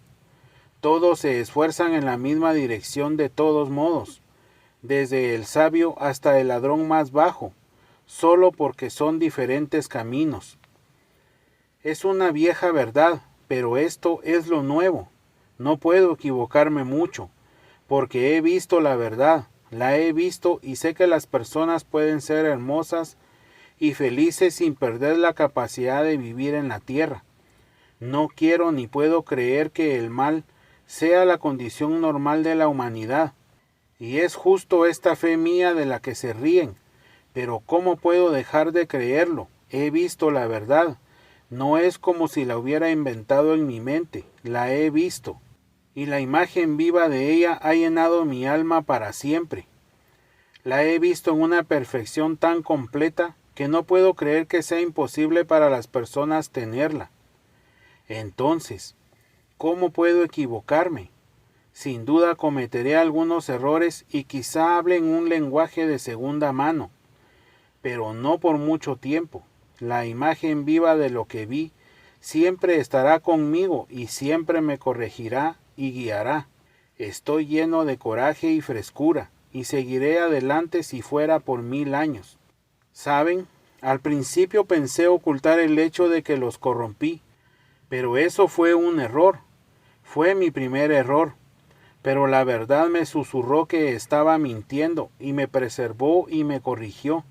Todos se esfuerzan en la misma dirección de todos modos, desde el sabio hasta el ladrón más bajo, solo porque son diferentes caminos. Es una vieja verdad, pero esto es lo nuevo. No puedo equivocarme mucho, porque he visto la verdad, la he visto y sé que las personas pueden ser hermosas y felices sin perder la capacidad de vivir en la tierra. No quiero ni puedo creer que el mal sea la condición normal de la humanidad, y es justo esta fe mía de la que se ríen. Pero ¿cómo puedo dejar de creerlo? He visto la verdad. No es como si la hubiera inventado en mi mente, la he visto, y la imagen viva de ella ha llenado mi alma para siempre. La he visto en una perfección tan completa que no puedo creer que sea imposible para las personas tenerla. Entonces, ¿cómo puedo equivocarme? Sin duda cometeré algunos errores y quizá hable en un lenguaje de segunda mano, pero no por mucho tiempo. La imagen viva de lo que vi siempre estará conmigo y siempre me corregirá y guiará. Estoy lleno de coraje y frescura, y seguiré adelante si fuera por 1000 años. ¿Saben? Al principio pensé ocultar el hecho de que los corrompí, pero eso fue un error. Fue mi primer error. Pero la verdad me susurró que estaba mintiendo y me preservó y me corrigió.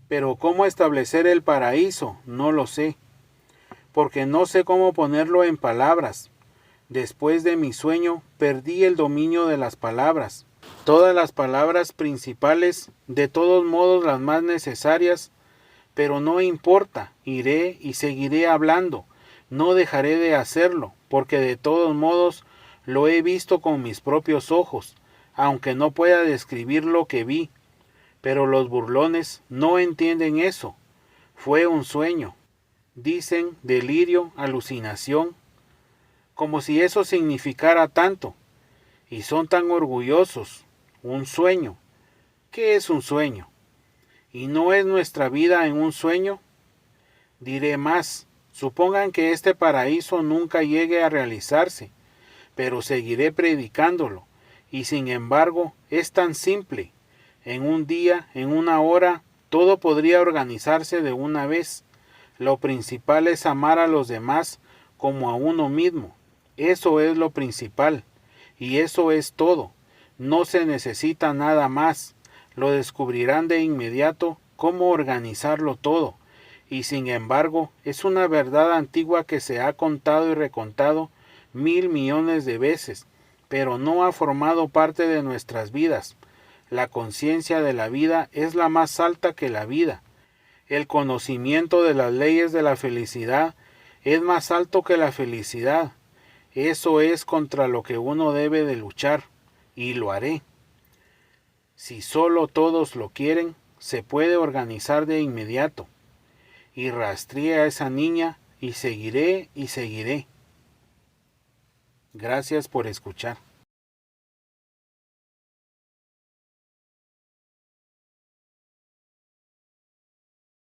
Pero cómo establecer el paraíso, no lo sé, porque no sé cómo ponerlo en palabras. Después de mi sueño, perdí el dominio de las palabras. Todas las palabras principales, de todos modos las más necesarias, pero no importa, iré y seguiré hablando. No dejaré de hacerlo, porque de todos modos lo he visto con mis propios ojos, aunque no pueda describir lo que vi. Pero los burlones no entienden eso. Fue un sueño. Dicen delirio, alucinación, como si eso significara tanto. Y son tan orgullosos. Un sueño. ¿Qué es un sueño? ¿Y no es nuestra vida en un sueño? Diré más. Supongan que este paraíso nunca llegue a realizarse, pero seguiré predicándolo. Y sin embargo, es tan simple. En un día, en una hora, todo podría organizarse de una vez. Lo principal es amar a los demás como a uno mismo. Eso es lo principal. Y eso es todo. No se necesita nada más. Lo descubrirán de inmediato cómo organizarlo todo. Y sin embargo, es una verdad antigua que se ha contado y recontado 1.000.000.000 de veces, pero no ha formado parte de nuestras vidas. La conciencia de la vida es la más alta que la vida. El conocimiento de las leyes de la felicidad es más alto que la felicidad. Eso es contra lo que uno debe de luchar, y lo haré. Si solo todos lo quieren, se puede organizar de inmediato. Y rastreé a esa niña y seguiré y seguiré. Gracias por escuchar.